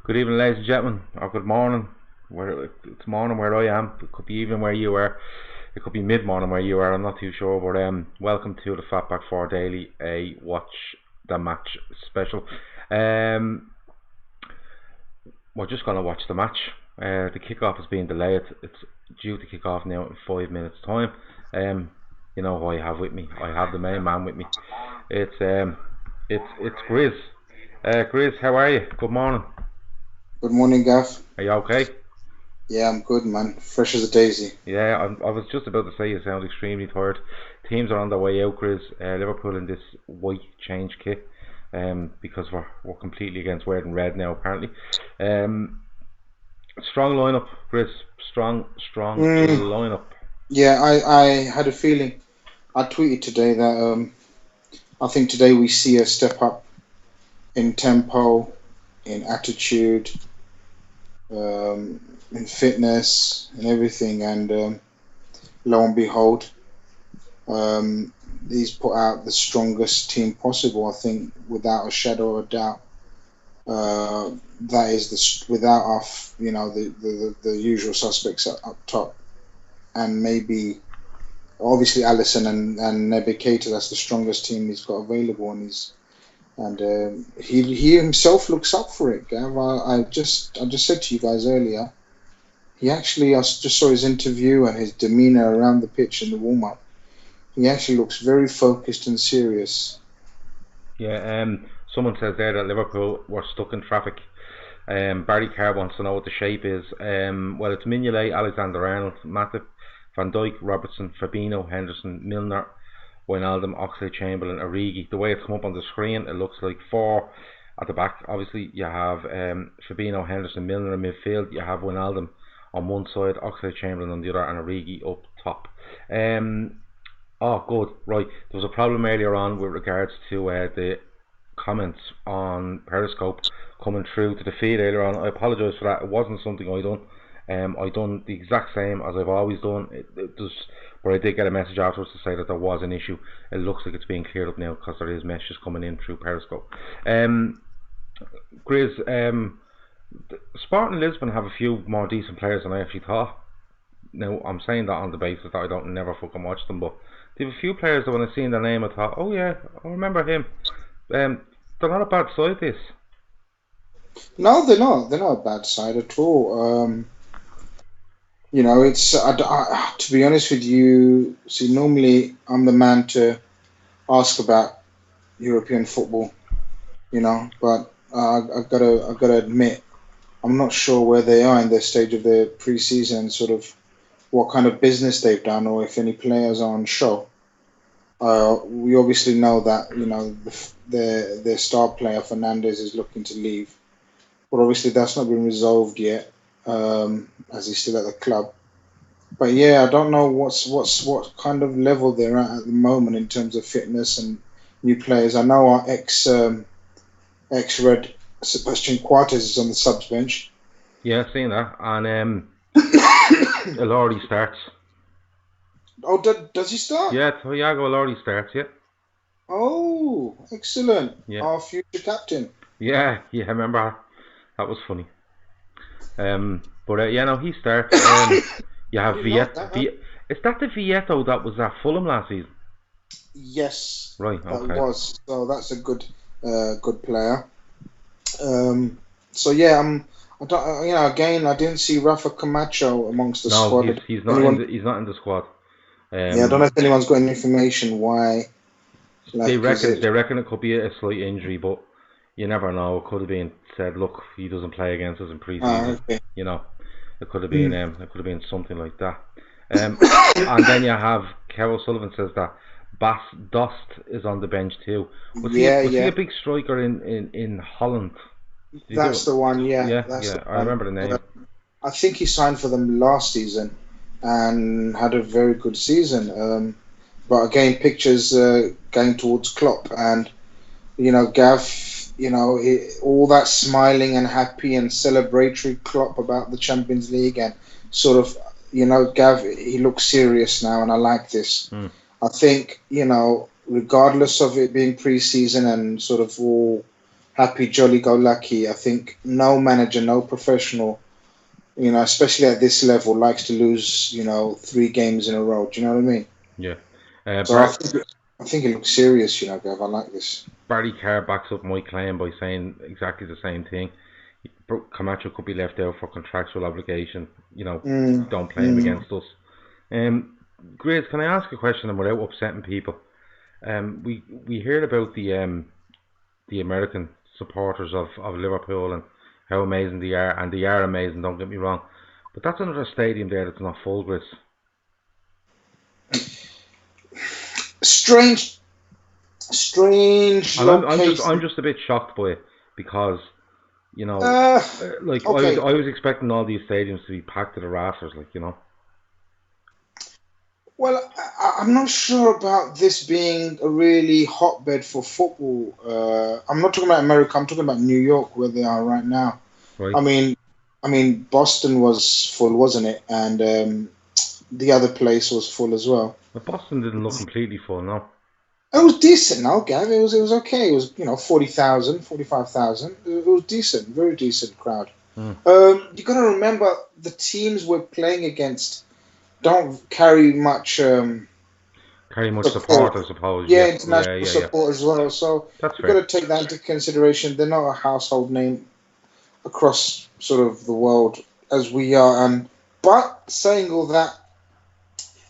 Good evening, ladies and gentlemen, or good morning. It's morning where I am. It could be evening where you are. It could be mid-morning where you are. I'm not too sure, but welcome to the FB4 Daily, a Watch the Match special. We're just going to watch the match. The kickoff is being delayed. It's due to kick off now in 5 minutes' time. You know who I have with me. I have the main man with me. It's Grizz. Grizz, how are you? Good morning. Good morning, Gav. Are you okay? Yeah, I'm good, man. Fresh as a daisy. Yeah, I was just about to say you sound extremely tired. Teams are on their way out, Grizz. Liverpool in this white change kit, because we're completely against wearing red now, apparently. Strong lineup, Grizz. Strong lineup. Yeah, I had a feeling. I tweeted today that I think today we see a step up in tempo, in attitude, in fitness, and everything. And lo and behold, he's put out the strongest team possible. I think, without a shadow of a doubt. That is without the usual suspects up top, and maybe obviously Alisson and Naby Keita. That's the strongest team he's got available, and he himself looks up for it. Gav, I just said to you guys earlier. I just saw his interview and his demeanour around the pitch in the warm up. He actually looks very focused and serious. Yeah. Someone says there that Liverpool were stuck in traffic. Barry Carr wants to know what the shape is. Well, it's Mignolet, Alexander-Arnold, Matip, Van Dijk, Robertson, Fabinho, Henderson, Milner, Wijnaldum, Oxlade-Chamberlain, Origi. The way it's come up on the screen, it looks like four at the back. Obviously, you have Fabinho, Henderson, Milner in midfield. You have Wijnaldum on one side, Oxlade-Chamberlain on the other, and Origi up top. Oh, good. Right. There was a problem earlier on with regards to the comments on Periscope coming through to the feed earlier on. I apologise for that. It wasn't something I done. I done the exact same as I've always done. But I did get a message afterwards to say that there was an issue. It looks like it's being cleared up now because there is messages coming in through Periscope. Grizz, Sporting Lisbon have a few more decent players than I actually thought. Now, I'm saying that on the basis that I don't never fucking watch them, but they have a few players that when I seen their name I thought, oh yeah, I remember him. They're not a bad side, this. No, they're not. They're not a bad side at all. It's to be honest with you. See, normally I'm the man to ask about European football, but I've got to admit, I'm not sure where they are in their stage of their pre-season, sort of what kind of business they've done, or if any players are on show. We obviously know that their star player Fernandes is looking to leave, but obviously that's not been resolved yet, as he's still at the club. But yeah, I don't know what kind of level they're at the moment in terms of fitness and new players. I know our ex-Red Sebastian Coates is on the subs bench. Yeah, I've seen that, and Elordi starts. Oh, does he start? Yeah, Thiago Elordi starts. Yeah. Oh, excellent! Yeah. Our future captain. Yeah, remember that was funny. But no, he starts. You have Vieto. Is that the Vieto that was at Fulham last season? Yes. Right. Okay. That was. So that's a good player. So yeah, I don't. Again, I didn't see Rafa Camacho amongst the squad. No, he's not. He's not in the squad. Yeah, I don't know if anyone's got any information why. They reckon it could be a slight injury, but you never know. It could have been said, look, he doesn't play against us in pre-season. Okay. It could have been it could have been something like that. And then you have Carol Sullivan says that Bas Dost is on the bench too. Was he a big striker in Holland? That's the one. Yeah. I remember the name. I think he signed for them last season and had a very good season. But again, pictures going towards Klopp, and Gav, all that smiling and happy and celebratory Klopp about the Champions League, and sort of, Gav, he looks serious now, and I like this. I think, regardless of it being pre-season and sort of all happy, jolly-go-lucky. I think no manager, no professional, especially at this level, likes to lose, 3 games in a row. Do you know what I mean? Yeah. So I think it looks serious, Gav. I like this. Barry Carr backs up my claim by saying exactly the same thing. Camacho could be left out for contractual obligation. Don't play him against us. Grizz, can I ask a question without upsetting people? We heard about the American supporters of Liverpool and how amazing they are, and they are amazing, don't get me wrong. But that's another stadium there that's not full, Grizz. Strange location. I'm just a bit shocked by it because, Okay. I was expecting all these stadiums to be packed to the rafters, Well, I'm not sure about this being a really hotbed for football. I'm not talking about America. I'm talking about New York, where they are right now. Right. I mean, Boston was full, wasn't it? And the other place was full as well. But Boston didn't look completely full, no. It was decent, no, Gav. It was okay. It was 40,000, 45,000. It was decent, very decent crowd. You got to remember the teams we're playing against don't carry much. Support, I suppose. Yeah, international support as well. So you've got to take that into consideration. They're not a household name across sort of the world as we are. But saying all that,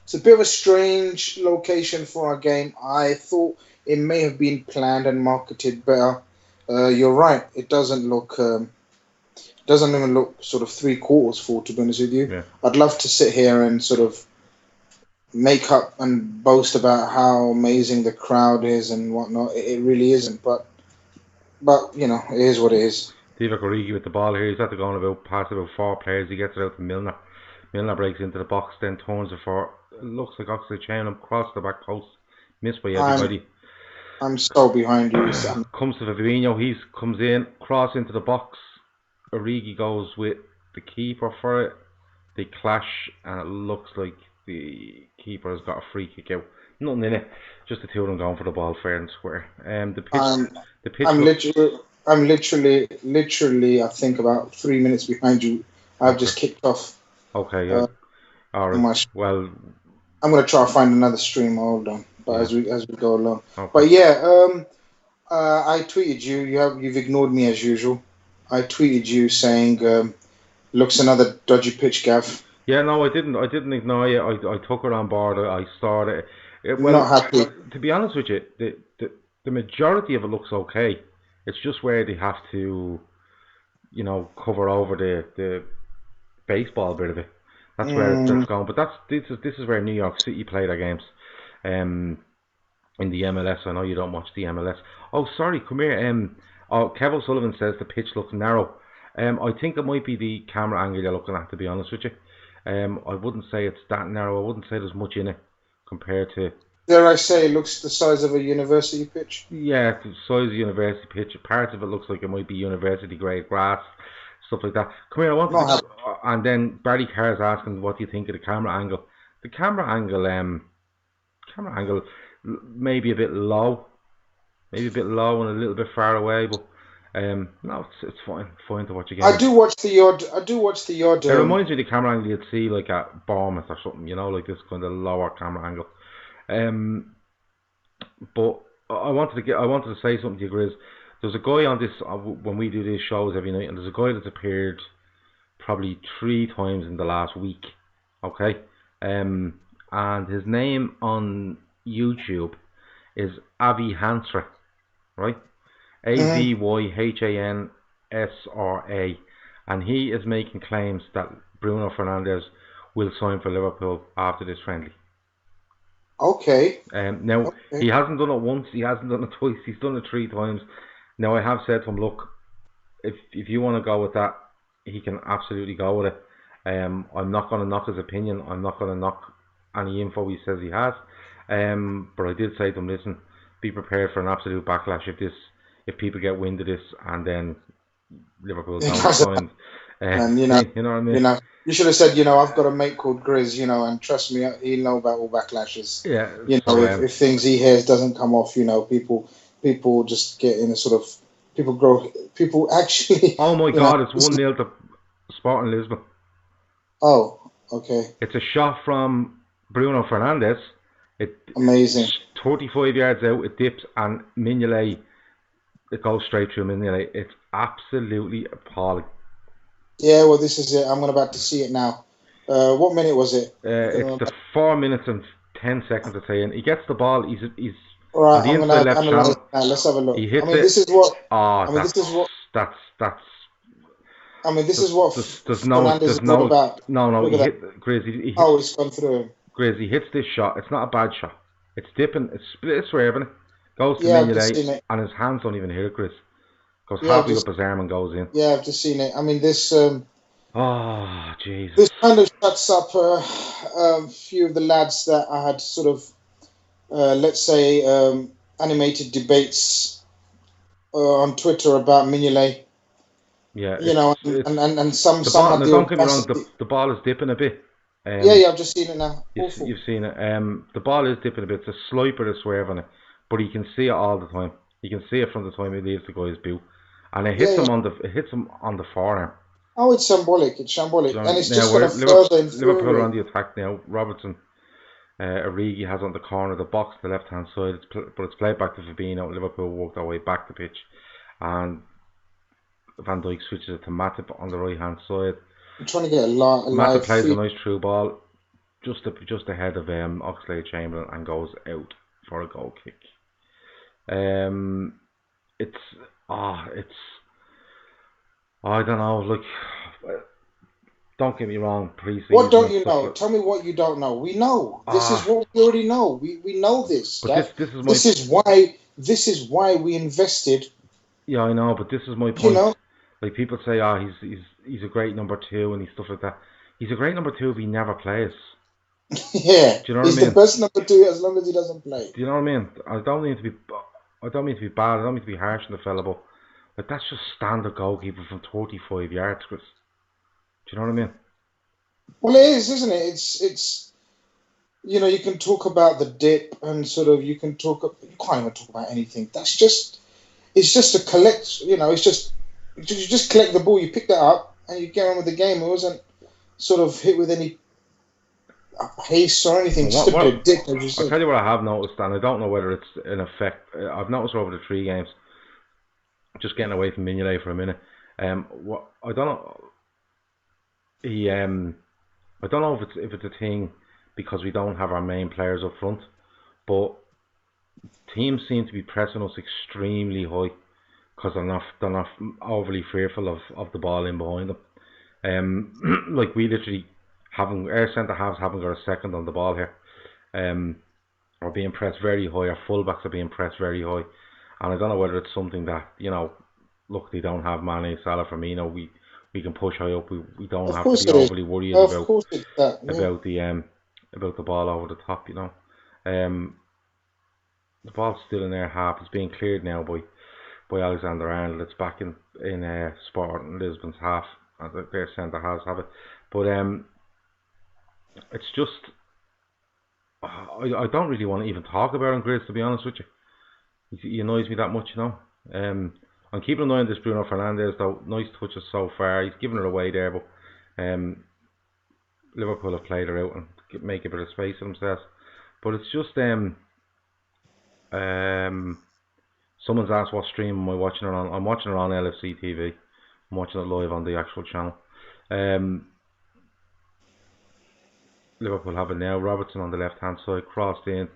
it's a bit of a strange location for our game. I thought it may have been planned and marketed better. You're right. It doesn't look. Doesn't even look sort of 3/4 full, to be honest with you. Yeah. I'd love to sit here and sort of make up and boast about how amazing the crowd is and whatnot. It really isn't, but it is what it is. Divock Origi with the ball here. He's at the goal past about 4 players. He gets it out to Milner. Milner breaks into the box, then turns it for. It looks like Oxlade chain him across the back post. Missed by everybody. I'm so behind you, Sam. Comes to Fabinho. He comes in, cross into the box. Origi goes with the keeper for it. They clash, and it looks like the keeper has got a free kick out. Nothing in it. Just the two of them going for the ball fair and square. The pitch. I'm literally. I think about 3 minutes behind you. I've just kicked off. Okay. Yeah. All right. Well, I'm gonna try to find another stream. Hold on. But as we go along. Okay. But yeah. I tweeted you. You've ignored me as usual. I tweeted you saying, "Looks another dodgy pitch, Gav." Yeah, no, I didn't ignore you. I took it on board. I started it. Well, not happy. To be honest with you, the majority of it looks okay. It's just where they have to, cover over the baseball bit of it. That's where it's going. But this is where New York City play their games. In the MLS, I know you don't watch the MLS. Oh, sorry, come here. Kevin Sullivan says the pitch looks narrow. I think it might be the camera angle you're looking at, to be honest with you. I wouldn't say it's that narrow. I wouldn't say there's much in it compared to... Dare I say it looks the size of a university pitch? Yeah, the size of a university pitch. Part of it looks like it might be university grade grass, stuff like that. Come here, and then Barry Carr's asking, what do you think of the camera angle? The camera angle maybe a bit low. Maybe a bit low and a little bit far away, but no, it's fine to watch again. I do watch the odd. It reminds me of the camera angle you'd see like at Bournemouth or something, like this kind of lower camera angle. But I wanted to say something to you, Grizz. There's a guy on this when we do these shows every night, and there's a guy that's appeared probably 3 times in the last week. Okay, and his name on YouTube is Avi Hansra. Right, AVYHANSRA, and he is making claims that Bruno Fernandes will sign for Liverpool after this friendly. Okay. Now he hasn't done it once, he hasn't done it twice, he's done it 3 times. Now I have said to him, look, if you want to go with that, he can absolutely go with it. I'm not going to knock his opinion. I'm not going to knock any info he says he has. But I did say to him, listen, be prepared for an absolute backlash if people get wind of this and then Liverpool don't sign. And you know what I mean. You should have said, I've got a mate called Grizz, and trust me, he'll know about all backlashes. Yeah. If things he hears doesn't come off, people just get in a sort of People actually. Oh my You know. God! It's 1-0 to Sporting Lisbon. Oh, okay. It's a shot from Bruno Fernandes. It's Amazing. 35 yards out. It dips and Mignolet. It goes straight through Mignolet. It's absolutely appalling. Yeah, well, this is it. I'm about to see it now. What minute was it? It's the 4 minutes and 10 seconds to say, and he gets the ball. He's All on right, the I'm inside gonna left analyze it channel. now. Let's have a look. He hits I mean, it. this is what. Oh, I mean, this is what. that's. I mean, this is what Fernandez is all about. No. Look He at that. hit Grizz. He hit Oh, it's gone through him. Grizz. He hits this shot. It's not a bad shot. It's dipping. It's split swerving. Goes to Yeah, I've just seen Mignolet, it. and his hands don't even hit it. Grizz goes Yeah, halfway up his arm and goes in. Yeah, I've just seen it. I mean, this. Oh, Jesus. This kind of shuts up a few of the lads that I had sort of, let's say, animated debates on Twitter about Mignolet. Yeah, You know, and some the some ball. had No, the don't get me wrong. audacity. The ball is dipping a bit. Yeah, I've just seen it now. Awful. You've seen it. The ball is dipping a bit. It's a slight bit of swerve on it, but you can see it all the time. You can see it from the time he leaves the guy's boot, and it hits him on the forearm. Oh, it's shambolic. It's shambolic, So and it's now just going to further infuriate. Liverpool are on the attack now. Robertson, Origi has on the corner of the box, the left hand side, but it's played back to Fabinho. Liverpool walked their way back the pitch, and Van Dijk switches it to Matip on the right hand side. I'm trying to get a live Matip plays feed. a nice through ball, just ahead of Oxlade-Chamberlain, and goes out for a goal kick. I don't know. Like, don't get me wrong. Pre-season. What don't you know? Tell me what you don't know. We know. This is what we already know. We know this. But this is why we invested. Yeah, I know, but this is my point. You know, like people say, he's a great number 2 and stuff like that. He's a great number 2 if he never plays. Yeah, do you know he's what I mean? The best number 2 as long as he doesn't play. Do you know what I mean? I don't mean to be bad. I don't mean to be harsh on the fella, but like that's just standard goalkeeper from 35 yards, Chris. Do you know what I mean? Well, it is, isn't it? It's you know, you can talk about the dip and sort of you can't even talk about anything. It's just a collect. You know, you just collect the ball, you pick that up, and you get on with the game. It wasn't sort of hit with any pace or anything. Just a bit of dip. I'll tell you what I have noticed, and I don't know whether it's an effect. I've noticed over the 3 games. Just getting away from Mignolet for a minute. I don't know. I don't know if it's a thing because we don't have our main players up front, but teams seem to be pressing us extremely high because they're not overly fearful of the ball in behind them. Like we literally our centre halves haven't got a second on the ball here. We're being pressed very high. Our fullbacks are being pressed very high, and I don't know whether it's something that look, they don't have Mane, Salah, Firmino. We can push high up. We don't have to be overly worried about the ball over the top. The ball's still in their half. It's being cleared now by Alexander-Arnold. It's back in Sporting Lisbon's half. Their centre halves have it, but it's just I don't really want to even talk about him, Grizz, to be honest with you. He annoys me that much, I'm keeping an eye on this Bruno Fernandes, though. Nice touches so far. He's given it away there, but Liverpool have played her out and make a bit of space for themselves. But it's just someone's asked what stream am I watching it on. I'm watching it on LFC TV. I'm watching it live on the actual channel. Liverpool have it now. Robertson on the left hand side, crossed in,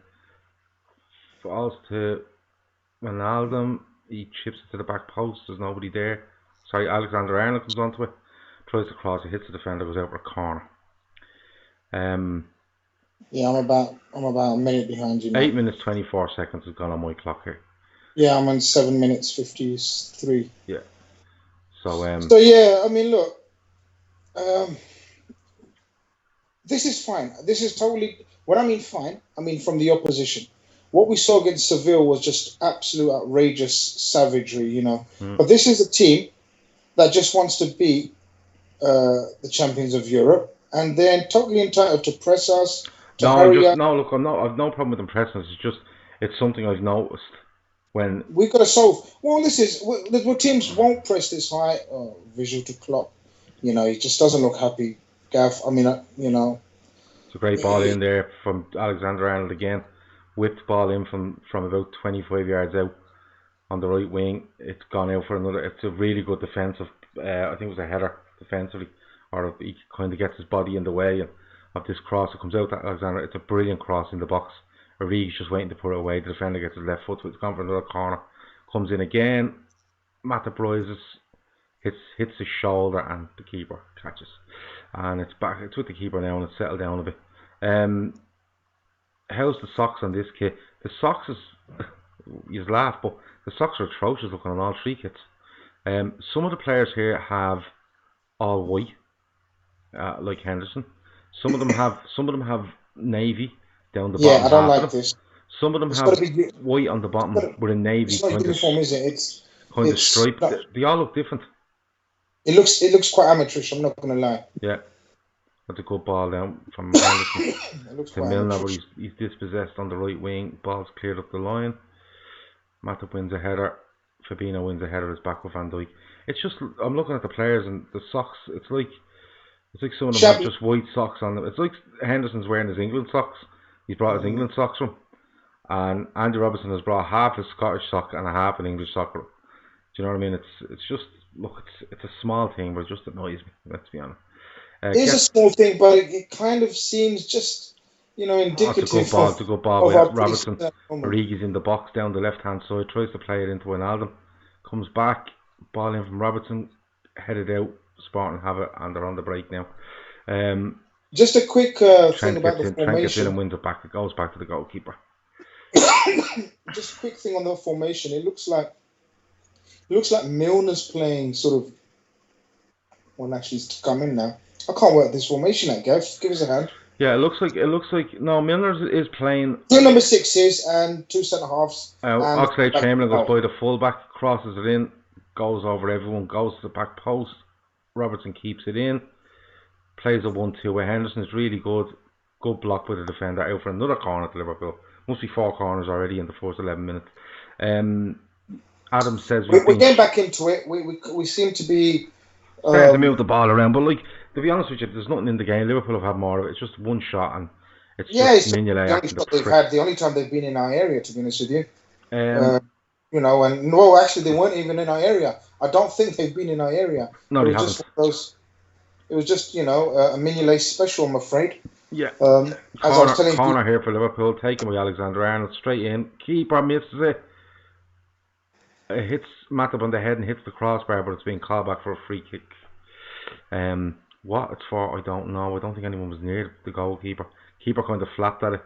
falls to Ronaldo. He chips it to the back post. There's nobody there. Sorry, Alexander-Arnold comes onto it, tries to cross. He hits the defender, goes out for a corner. Yeah, I'm about a minute behind you now. 8 minutes 24 seconds has gone on my clock here. Yeah, I'm on 7 minutes 53. Yeah. So yeah, I mean, look, this is fine. This is totally. When I mean fine, I mean from the opposition. What we saw against Seville was just absolute outrageous savagery, But this is a team that just wants to be the champions of Europe, and they're totally entitled to press us. I've no problem with them pressing us. It's something I've noticed when we got to solve. Well, the teams won't press this high. Oh, visual to Klopp. He just doesn't look happy. Gav. I mean, it's a great ball in there from Alexander-Arnold again. Whipped ball in from about 25 yards out on the right wing. It's gone out for another. It's a really good defensive. I think it was a header defensively, or he kind of gets his body in the way of this cross. It comes out to Alexander. It's a brilliant cross in the box. Origi's just waiting to put it away. The defender gets his left foot, so it's gone for another corner. Comes in again. Matip rises, hits his shoulder, and the keeper catches. And it's back. It's with the keeper now, and it's settled down a bit. How's the socks on this kit? The socks is you laugh, but the socks are atrocious looking on all three kits. Some of the players here have all white, like Henderson. Some of them have navy down the bottom. I don't like this. Some of them have white on the bottom with a navy. It's not uniform, is it? It's striped. They all look different. It looks quite amateurish. I'm not going to lie. Yeah, that's a good ball down from Henderson to Milner, but he's dispossessed on the right wing. Ball's cleared up the line. Matip wins a header. Fabinho wins a header. It's back with Van Dijk. It's just, I'm looking at the players and the socks. It's like some of them have just white socks on them. It's like Henderson's wearing his England socks. He's brought his England socks from, and Andy Robertson has brought half a Scottish sock and a half an English sock. Do you know what I mean? It's just, look, it's a small thing, but it just annoys me. Let's be honest. It is a small thing, but it kind of seems just, indicative. It's a good ball by Robertson. Origi's in the box down the left-hand side, tries to play it into Wijnaldum. Comes back, ball in from Robertson, headed out. Sporting have it, and they're on the break now. Just a quick thing about the formation. Trent gets in and wins it back. It goes back to the goalkeeper. Just a quick thing on the formation. It looks like Milner's playing sort of. Well, actually, he's come in now. I can't work this formation out, Gav. Give us a hand. Yeah, it looks like no, Milner is playing. Two number sixes and two centre halves. Oxlade-Chamberlain goes by the full-back, crosses it in, goes over everyone, goes to the back post. Robertson keeps it in, plays a 1-2 where Henderson is really good block by the defender, out for another corner to Liverpool. Must be 4 corners already in the first 11 minutes. Adam says we're getting back into it. We seem to be starting to move the ball around, but to be honest with you, there's nothing in the game. Liverpool have had more of it. It's just one shot, and it's just Mignolet. The only time they've been in our area, to be honest with you. And no, actually, they weren't even in our area. I don't think they've been in our area. No, they haven't. It was just a Mignolet special, I'm afraid. Yeah. As I was telling corner here for Liverpool, taken by Alexander-Arnold, straight in. Keeper misses it. It hits Matip on the head and hits the crossbar, but it's being called back for a free kick. What it's for, I don't know. I don't think anyone was near the goalkeeper. Keeper kind of flapped at it.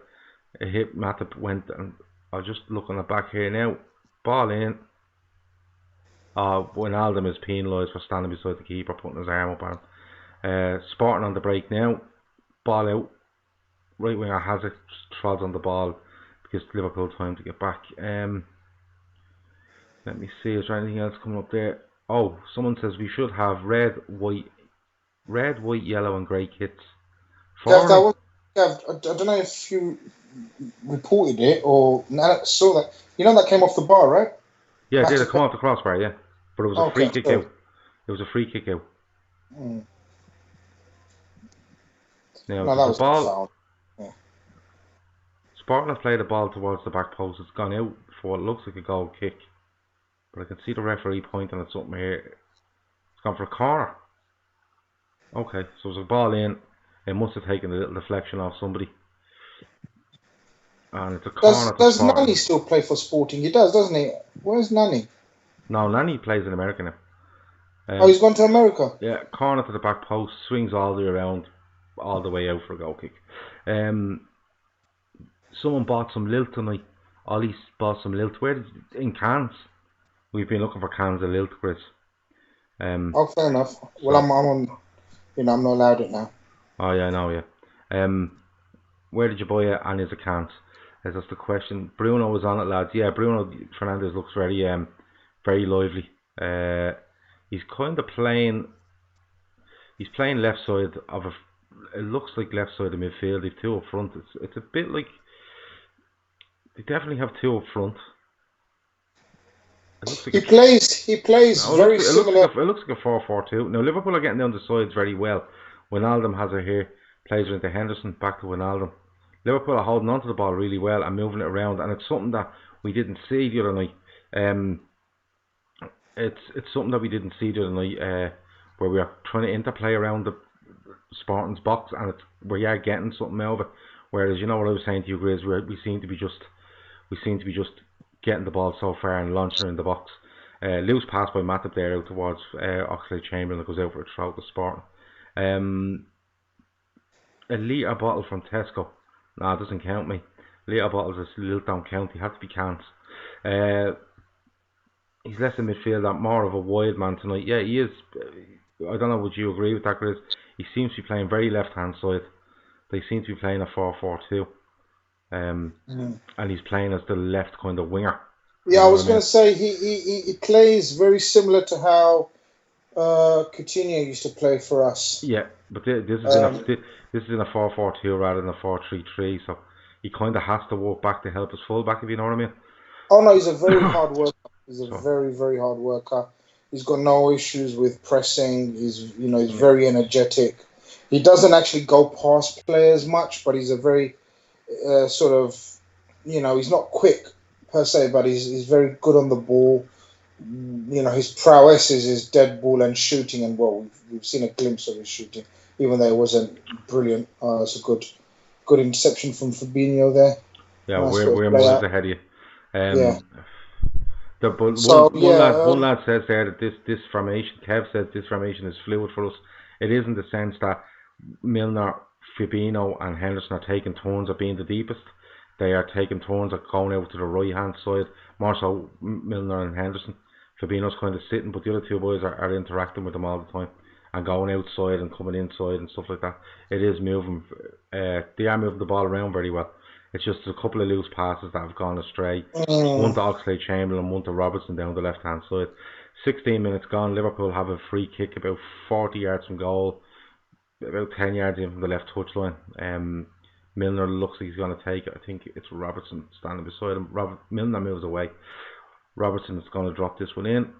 It hit Matip, went, and I'll just look on the back here now. Ball in. Wijnaldum is penalised for standing beside the keeper, putting his arm up on him. Sporting on the break now. Ball out. Right winger has it, trods on the ball. Gives Liverpool time to get back. Let me see, is there anything else coming up there? Oh, someone says we should have red, white, yellow and grey kits. I don't know if you reported it or saw that. That came off the bar, right? Yeah, it did. It come off the crossbar, yeah. But it was a free kick out. It was a free kick out. Now, that was ball. Foul. Yeah. Sporting have played the ball towards the back post. It's gone out for what looks like a goal kick. But I can see the referee pointing at something here. It's gone for a corner. Okay, so there's a ball in. It must have taken a little deflection off somebody. And it's a corner. Does Nani still play for Sporting? He does, doesn't he? Where's Nani? No, Nani plays in America now. He's gone to America? Yeah, corner to the back post. Swings all the way around. All the way out for a goal kick. Someone bought some Lilt tonight. Ollie bought some Lilt. In cans? We've been looking for cans of Lilt, Chris. Fair enough. Well, I'm on. I'm not allowed it now. Oh yeah, I know. Yeah. Where did you buy it? And is it cans? That's the question. Bruno was on it, lads. Yeah, Bruno Fernandes looks very, very lively. He's kind of playing. He's playing left side of a. It looks like left side of midfield. They've 2 up front. It's a bit like they definitely have 2 up front. It looks like He plays no, very similar. it looks like a 4-4-2. Now Liverpool are getting down the sides very well. Wijnaldum has it here, plays it into Henderson, back to Wijnaldum. Liverpool are holding on to the ball really well and moving it around, and it's something that we didn't see the other night. It's something that we didn't see the other night, where we are trying to interplay around the Spartans box, and we are getting something out of it. Whereas, you know what I was saying to you, Grizz, we seem to be just getting the ball so far and launching it in the box. Loose pass by Matip there out towards Oxlade-Chamberlain that goes out for a throw to Sporting. A litre bottle from Tesco. Nah, it doesn't count me. Litre bottles don't count. They have to be cans. He's less in midfield, more of a wide man tonight. Yeah, he is. I don't know, would you agree with that, Chris? He seems to be playing very left-hand side. They seem to be playing a 4-4-2. And he's playing as the left kind of winger. Yeah, I was going to say he plays very similar to how Coutinho used to play for us. Yeah, but this is in a 4-4-2 rather than a 4-3-3, so he kind of has to walk back to help his fullback, if you know what I mean. Oh no, he's a very hard worker. He's a very, very hard worker. He's got no issues with pressing. He's very energetic. He doesn't actually go past players much, but he's a very sort of, he's not quick per se, but he's very good on the ball. His prowess is his dead ball and shooting, and we've seen a glimpse of his shooting, even though it wasn't brilliant. It's a good interception from Fabinho there. Yeah, nice we're miles ahead of you. Yeah. One lad says there that this formation, Kev says this formation is fluid for us. It is in the sense that Milner, Fabinho and Henderson are taking turns of being the deepest. They are taking turns of going out to the right hand side, more so Milner and Henderson. Fabinho's kind of sitting, but the other two boys are interacting with them all the time and going outside and coming inside and stuff like that. It is moving. They are moving the ball around very well. It's just a couple of loose passes that have gone astray. One to Oxlade-Chamberlain, one to Robertson down the left hand side. 16 minutes gone. Liverpool have a free kick about 40 yards from goal, about 10 yards in from the left touchline. Milner looks like he's going to take it. I think it's Robertson standing beside him. Milner moves away. Robertson is going to drop this one in.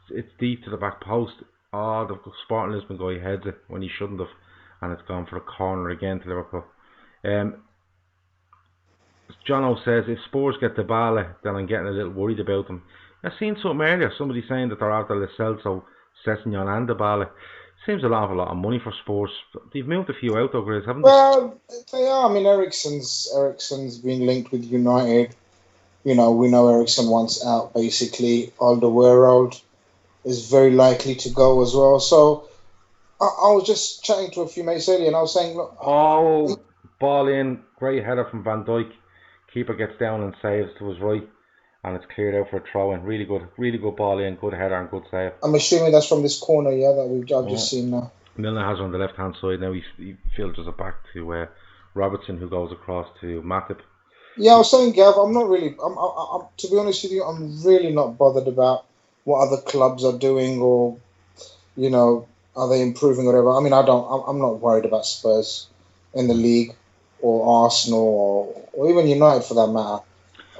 It's deep to the back post. Oh, the Sporting Lisbon guy heads it when he shouldn't have, and it's gone for a corner again to Liverpool. Jono says if Spurs get the ball, then I'm getting a little worried about them. I've seen something earlier, somebody saying that they're after Lo Celso, Sessegnon and the ball. Seems an awful lot of money for Spurs. They've moved a few out though, Grizz, haven't they? Well, they are. I mean, Eriksen's been linked with United. We know Eriksen wants out, basically. Alderweireld is very likely to go as well. So, I was just chatting to a few mates earlier, and I was saying, look... Oh, ball in, great header from Van Dijk. Keeper gets down and saves to his right, and it's cleared out for a throw-in. Really good ball in, good header and good save. I'm assuming that's from this corner, yeah, that I've just seen now. Milner has it on the left-hand side now. He filters it back to Robertson, who goes across to Matip. Yeah, I was saying, Gav, I'm not really... I'm to be honest with you, I'm really not bothered about what other clubs are doing or, are they improving or whatever. I mean, I'm not worried about Spurs in the league or Arsenal or even United for that matter.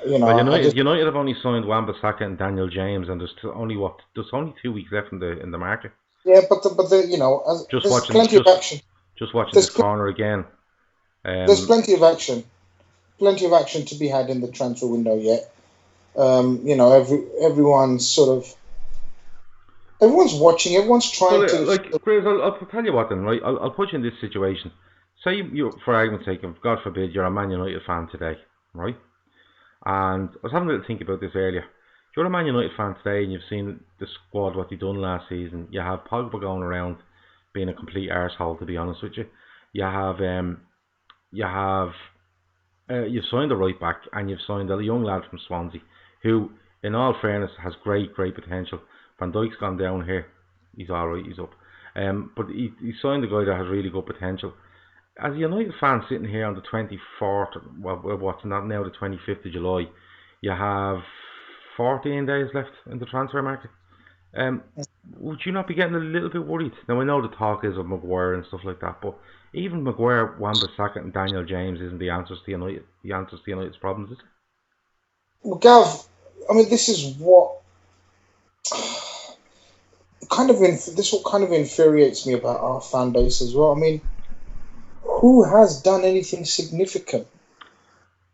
United have only signed Wan-Bissaka and Daniel James, and there's only 2 weeks left in the market. Yeah, but there's plenty of action. Just watching this corner again. There's plenty of action to be had in the transfer window yet. Everyone's watching. Everyone's trying to. Grizz, I'll tell you what then, right? I'll put you in this situation. Say you, for argument's sake, God forbid, you're a Man United fan today, right? And I was having a little think about this earlier. You're a Man United fan today, and you've seen the squad what they've done last season. You have Pogba going around being a complete arsehole, to be honest with you. You've signed a right back, and you've signed a young lad from Swansea, who, in all fairness, has great potential. Van Dijk's gone down here. He's all right. He's up. But he signed a guy that has really good potential. As a United fan sitting here on the 24th, what's not now, the 25th of July, you have 14 days left in the transfer market. Would you not be getting a little bit worried? Now, I know the talk is of Maguire and stuff like that, but even Maguire, Wan-Bissaka and Daniel James isn't the answers to United's problems, is it? Well, Gav, I mean, this is what This what kind of infuriates me about our fan base as well. I mean, who has done anything significant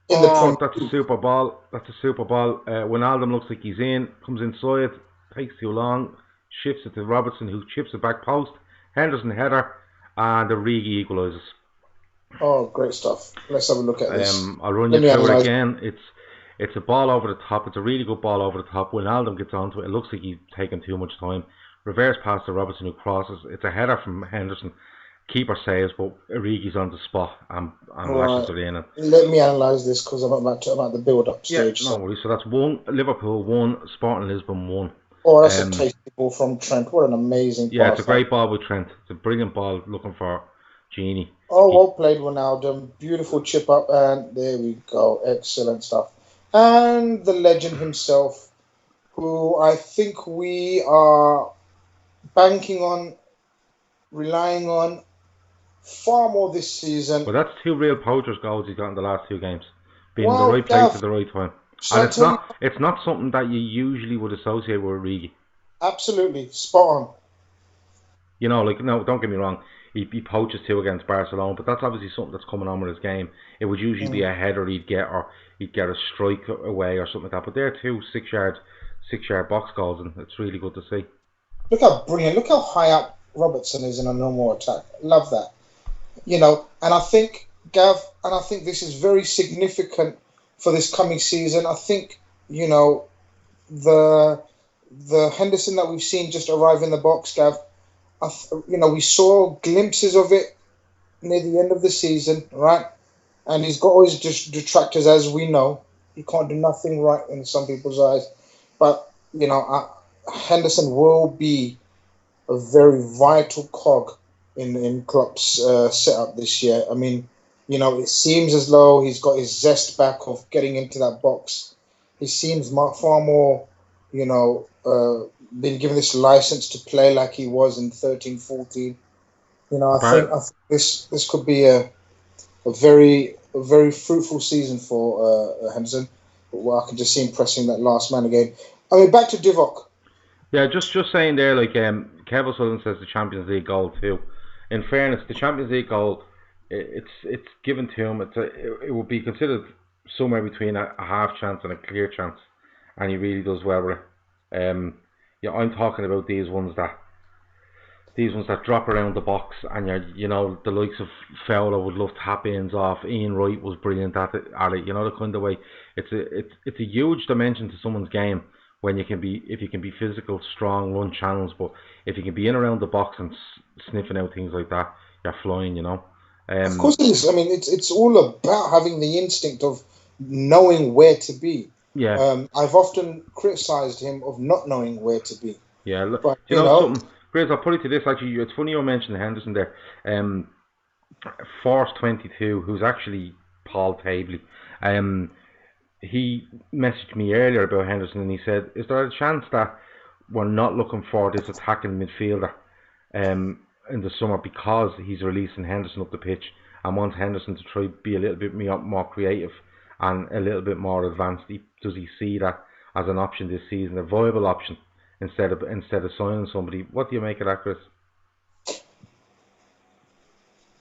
in the Oh, Premier that's a League? super ball. That's a super ball. Wijnaldum looks like he's in, comes inside, takes too long, shifts it to Robertson, who chips it back post. Henderson header, and the Origi equalises. Oh, great stuff. Let's have a look at this. I'll run you Let me through it analyze. again. It's a ball over the top. It's a really good ball over the top. Wijnaldum gets onto it. It looks like he's taking too much time. Reverse pass to Robertson, who crosses. It's a header from Henderson. Keeper saves, but Origi's on the spot and lashes Right. it in. And Let me analyze this because I'm about the build-up yeah, stage. no So, worries. So that's one. Liverpool one. Sporting Lisbon one. oh, that's a Um, tasty ball from Trent. What an amazing yeah, it's a pass that. great ball with Trent. It's a brilliant ball looking for Genie. Oh, He well played, Ronaldo. Beautiful chip up, and there we go. Excellent stuff. And the legend himself, who I think we are banking on, relying on far more this season. But that's two real poachers goals he's got in the last two games. Being in the Well, right place Gav, at the right time. shall And I tell you? it's not something that you usually would associate with Origi. Absolutely spot on. You know, like no, don't get me wrong, he poaches two against Barcelona, but that's obviously something that's coming on with his game. It would usually be Mm. a header he'd get or he'd get a strike away or something like that. But they're two 6 yard box goals and it's really good to see. Look how brilliant. Look how high up Robertson is in a normal attack. Love that. And I think, Gav, and I think this is very significant for this coming season. I think, you know, the the Henderson that we've seen just arrive in the box, Gav. We saw glimpses of it near the end of the season, right? And he's got all his detractors, as we know. He can't do nothing right in some people's eyes, but Henderson will be a very vital cog in Klopp's setup this year. I mean, it seems as though he's got his zest back of getting into that box. He seems far more, been given this license to play like he was in 13, 14. I think this could be a very fruitful season for Henderson. Well, I can just see him pressing that last man again. I mean, back to Divock. Yeah, just saying there, like Kevin Sullivan says the Champions League goal too. In fairness, the Champions League goal, it's given to him. It would be considered somewhere between a half chance and a clear chance, and he really does well with it. Yeah, I'm talking about these ones that drop around the box, and the likes of Fowler would love tap ins off. Ian Wright was brilliant at it. You know, the kind of way it's a huge dimension to someone's game when if you can be physical, strong, run channels, but if you can be in around the box and sniffing out things like that, you're flying. You know. Of course it is. I mean, it's all about having the instinct of knowing where to be. Yeah, I've often criticised him of not knowing where to be, yeah. but You know something, Grizz, I'll put it to this. Actually, it's funny you mentioned Henderson there. Force 22, who's actually Paul Tabley. Um, he messaged me earlier about Henderson and he said, is there a chance that we're not looking for this attacking midfielder in the summer because he's releasing Henderson up the pitch and wants Henderson to try be a little bit more creative and a little bit more advanced? Does he see that as an option this season, a viable option instead of signing somebody? What do you make of that, Chris?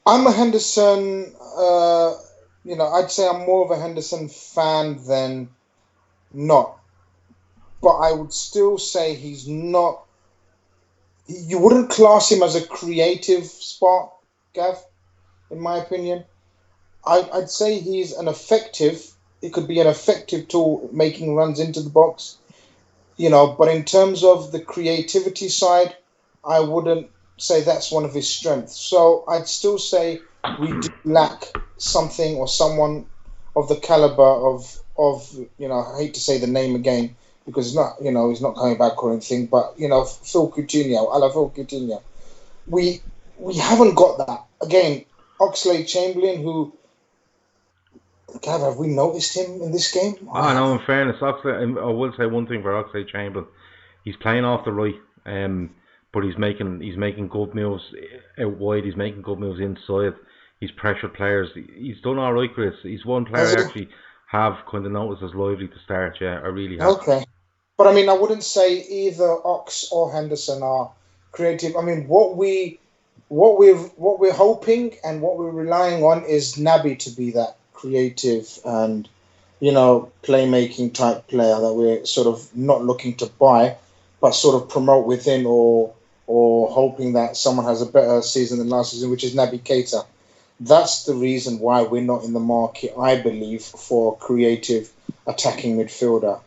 I'm a Henderson. I'd say I'm more of a Henderson fan than not, but I would still say he's not. You wouldn't class him as a creative spark, Gav, in my opinion. I'd say he's an effective. It could be an effective tool making runs into the box, But in terms of the creativity side, I wouldn't say that's one of his strengths. So I'd still say we do lack something or someone of the caliber of I hate to say the name again because he's not coming back or anything, but Phil Coutinho, a la Phil Coutinho. We haven't got that. Again, Oxlade-Chamberlain, who have we noticed him in this game? I No, in haven't. fairness, Oxlade, I will say one thing for Oxlade-Chamberlain. He's playing off the right, but he's making good moves out wide. He's making good moves inside. He's pressured players. He's done all right, Chris. He's one player Has I he? actually have kind of noticed as lively to start. Yeah, I really have. Okay. But I mean, I wouldn't say either Ox or Henderson are creative. I mean, what we're hoping and what we're relying on is Naby to be that creative and playmaking type player that we're sort of not looking to buy, but sort of promote within or hoping that someone has a better season than last season, which is Naby Keita. That's the reason why we're not in the market, I believe, for creative attacking midfielder.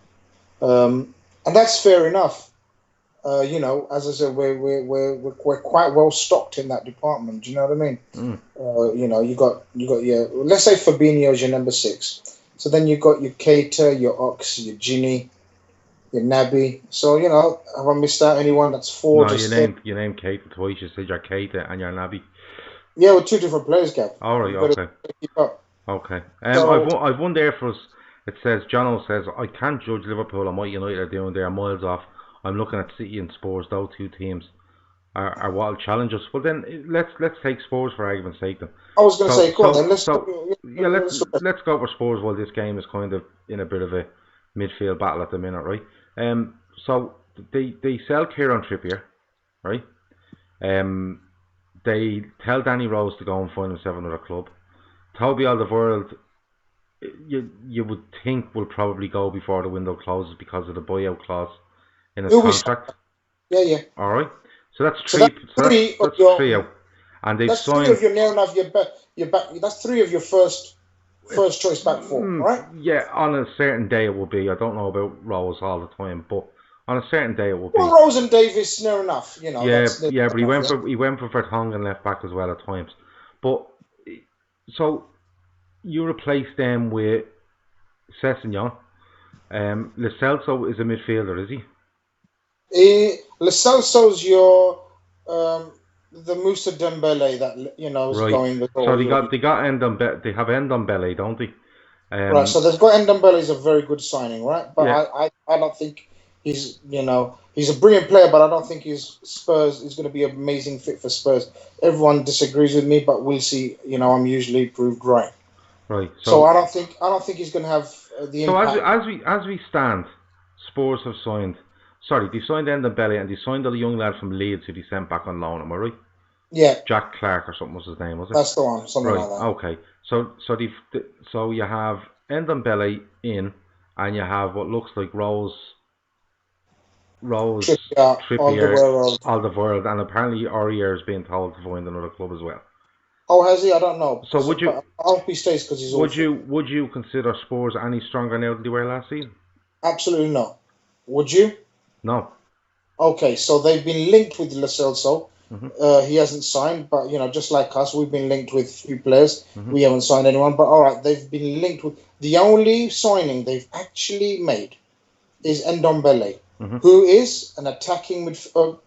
And that's fair enough. As I said, we're quite well stocked in that department. Do you know what I mean? You got your, let's say Fabinho's your number 6. So then you got your Keita, your Ox, your Ginny, your Naby. So have I missed out anyone? That's 4. No, you named Keita twice. You said your Keita and your Naby. Yeah, we're 2 different players, Gav. All right, okay. Keep up. Okay. I've one there for us. It says, Jono says, I can't judge Liverpool and what United are doing. They are miles off. I'm looking at City and Spurs. Those 2 teams are what will challenge us. Well, then let's take Spurs for argument's sake. Then I was going to say, go on then. Let's go for Spurs while this game is kind of in a bit of a midfield battle at the minute, right? So they sell Kieran Trippier, right? They tell Danny Rose to go and find himself another club. Toby Alderweireld, you would think will probably go before the window closes because of the buyout clause in his contract. Yeah. All right. So that's three. That's three out. And they've signed. 3 of your near enough your back. That's 3 of your first choice back 4, right? Yeah. On a certain day it will be. I don't know about Rose all the time, but on a certain day it will be. Well, Rose and Davis near enough. Yeah, but he went for Vertonghen left back as well at times. But so you replace them with Sessegnon. Lo Celso is a midfielder, is he? Lo Celso's your the Moussa Dembele that is right. going. So they got Ndombele. They have Ndombele, don't they? Right. So they've got Ndombele is a very good signing, right? But yeah. I don't think he's he's a brilliant player, but I don't think Spurs is going to be an amazing fit for Spurs. Everyone disagrees with me, but we'll see. I'm usually proved right. Right. So I don't think he's going to have the impact. So as we stand, Spurs have signed. Sorry, they signed Ndombele and they signed a young lad from Leeds who they sent back on loan. Am I right? Yeah. Jack Clark or something was his name, was it? That's the one. Something right. like that. Okay. So you have Ndombele in, and you have what looks like Rose, Trippier, Alderweireld, and apparently Aurier is being told to find another club as well. Oh, has he? I don't know. So would you? I hope he stays because he's. Would you consider Spurs any stronger now than they were last season? Absolutely not. Would you? No. Okay, so they've been linked with Lo Celso. He hasn't signed, but just like us, we've been linked with 3 players. We haven't signed anyone, but all right, they've been linked with. The only signing they've actually made is Ndombele, who is an attacking midfielder.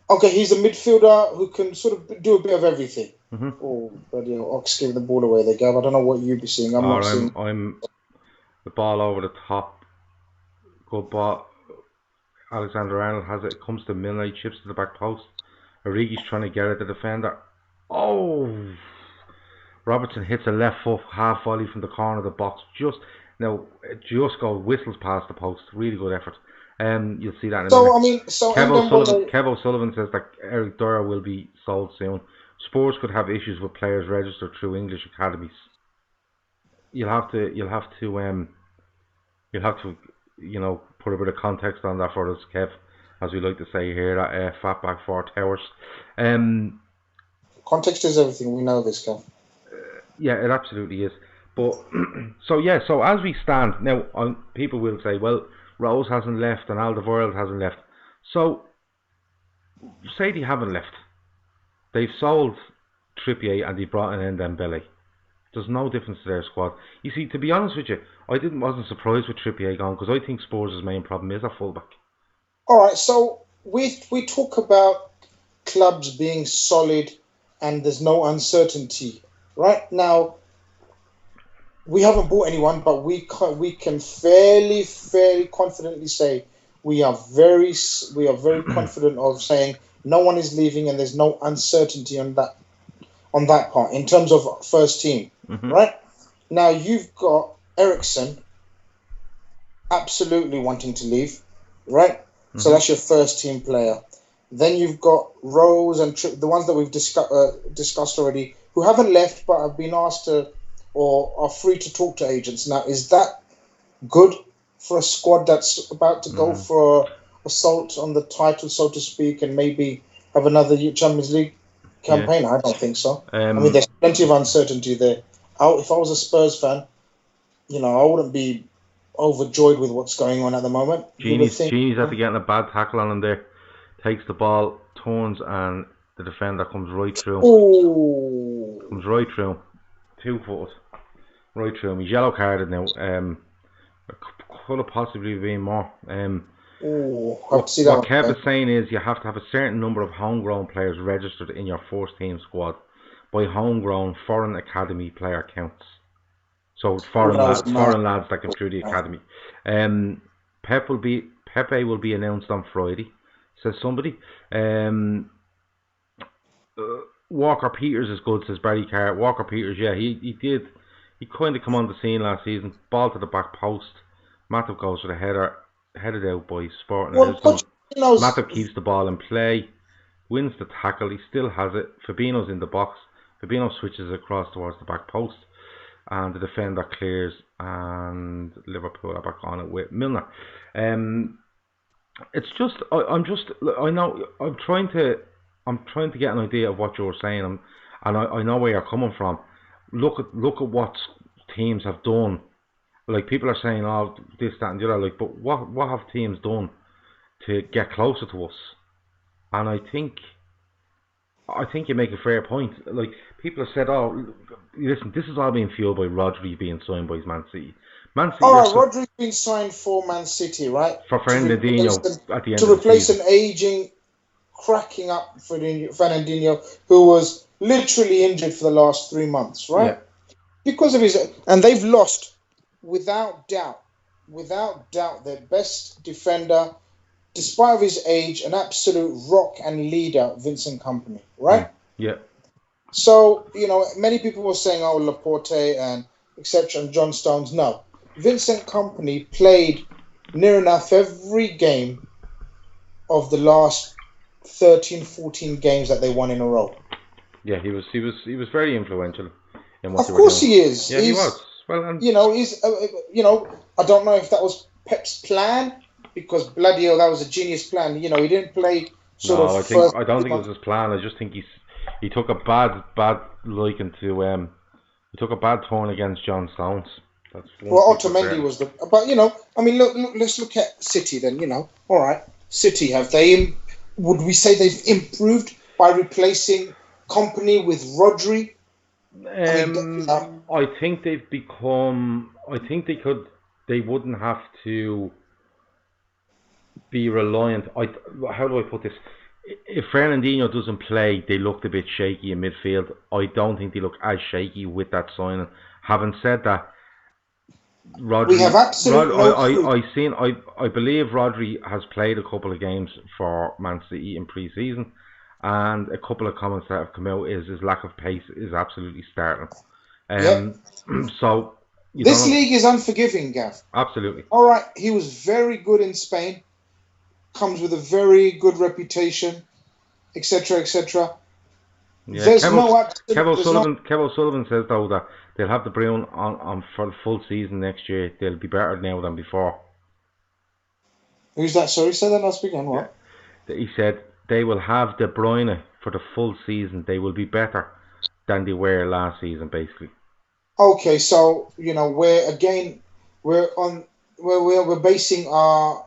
Okay, he's a midfielder who can sort of do a bit of everything. Oh, but Ox gave the ball away there, Gav. I don't know what you'd be seeing. I'm the ball over the top. Good ball. Alexander-Arnold has it. Comes to Mignolet, chips to the back post. Origi's trying to get at the defender. Oh! Robertson hits a left foot half volley from the corner of the box. Just whistles past the post. Really good effort. You'll see that in a minute. Kev O'Sullivan says that Eric Dyer will be sold soon. Spurs could have issues with players registered through English academies. You'll have to put a bit of context on that for us, Kev, as we like to say here at Fatback 4 Towers. Context is everything. We know this, Kev. Yeah, it absolutely is. But so as we stand now, people will say, well, Rose hasn't left and Alderweireld hasn't left. So say they haven't left. They've sold Trippier and they brought in Ndombele. There's no difference to their squad. You see, to be honest with you, I wasn't surprised with Trippier gone because I think Spurs' main problem is a fullback. All right, so we talk about clubs being solid and there's no uncertainty. Right now, we haven't bought anyone, but we can fairly confidently say we are very confident of saying no one is leaving and there's no uncertainty on that part in terms of first team. Right now, you've got Eriksen, absolutely wanting to leave, right? So Mm-hmm. that's your first team player. Then you've got Rose and the ones that we've discussed already, who haven't left but have been asked to or are free to talk to agents. Now, is that good for a squad that's about to go for assault on the title, so to speak, and maybe have another Champions League Yeah. campaign? I don't think so. I mean, there's plenty of uncertainty there. If I was a Spurs fan, I wouldn't be overjoyed with what's going on at the moment. Genie's after getting a bad tackle on him there. Takes the ball, turns, and the defender comes right through. Oh. Comes right through. 2 foot. Right through him. He's yellow carded now. Could have possibly been more. What Kev is saying is you have to have a certain number of homegrown players registered in your first team squad. By homegrown, foreign academy player counts. So foreign lads that come through the academy. Pepe will be announced on Friday, says somebody. Walker Peters is good, says Barry Carr. Walker Peters, yeah, he did. He kind of come on the scene last season. Ball to the back post. Matip goes for the header, headed out by Sporting Lisbon. Matip keeps the ball in play, wins the tackle. He still has it. Fabinho's in the box. Fabinho switches across towards the back post, and the defender clears, and Liverpool are back on it with Milner. It's just I'm trying to get an idea of what you're saying, and I know where you're coming from. Look at what teams have done. Like, people are saying, oh, this, that, and the other. Like, but what have teams done to get closer to us? And I think you make a fair point. Like, people have said, oh, listen, this is all being fueled by Rodri being signed by Man City. Rodri's been signed for Man City, right? For Fernandinho at the end to replace an aging, cracking up Fernandinho, who was literally injured for the last 3 months, right? Yeah. Because of and they've lost, without doubt, their best defender, despite his age, an absolute rock and leader, Vincent Kompany, right? Yeah. So, many people were saying, oh, Laporte and etc. and John Stones. No. Vincent Kompany played near enough every game of the last 13, 14 games that they won in a row. Yeah, he was very influential in what they were doing. Of course he is. Yeah, he was. Well, he's I don't know if that was Pep's plan, because bloody hell, that was a genius plan. He didn't play I don't think it was his plan. I just think he took a bad liking to he took a bad turn against John Stones. Otamendi was but look, let's look at City then. All right, City, would we say they've improved by replacing Kompany with Rodri? I think they've become. I think they wouldn't have to be reliant. How do I put this? If Fernandinho doesn't play, they looked a bit shaky in midfield. I don't think they look as shaky with that signing. Having said that, Rodri, we have absolutely I believe Rodri has played a couple of games for Man City in pre-season, and a couple of comments that have come out is his lack of pace is absolutely startling. So this league is unforgiving, Gav. Absolutely. All right, he was very good in Spain. Comes with a very good reputation, etc., etc. Yeah, Kev O'Sullivan says though that they'll have De Bruyne on for the full season next year. They'll be better now than before. Who's that? Sorry, say that last again. What? Yeah. He said they will have De Bruyne for the full season. They will be better than they were last season, basically. Okay, so we're basing our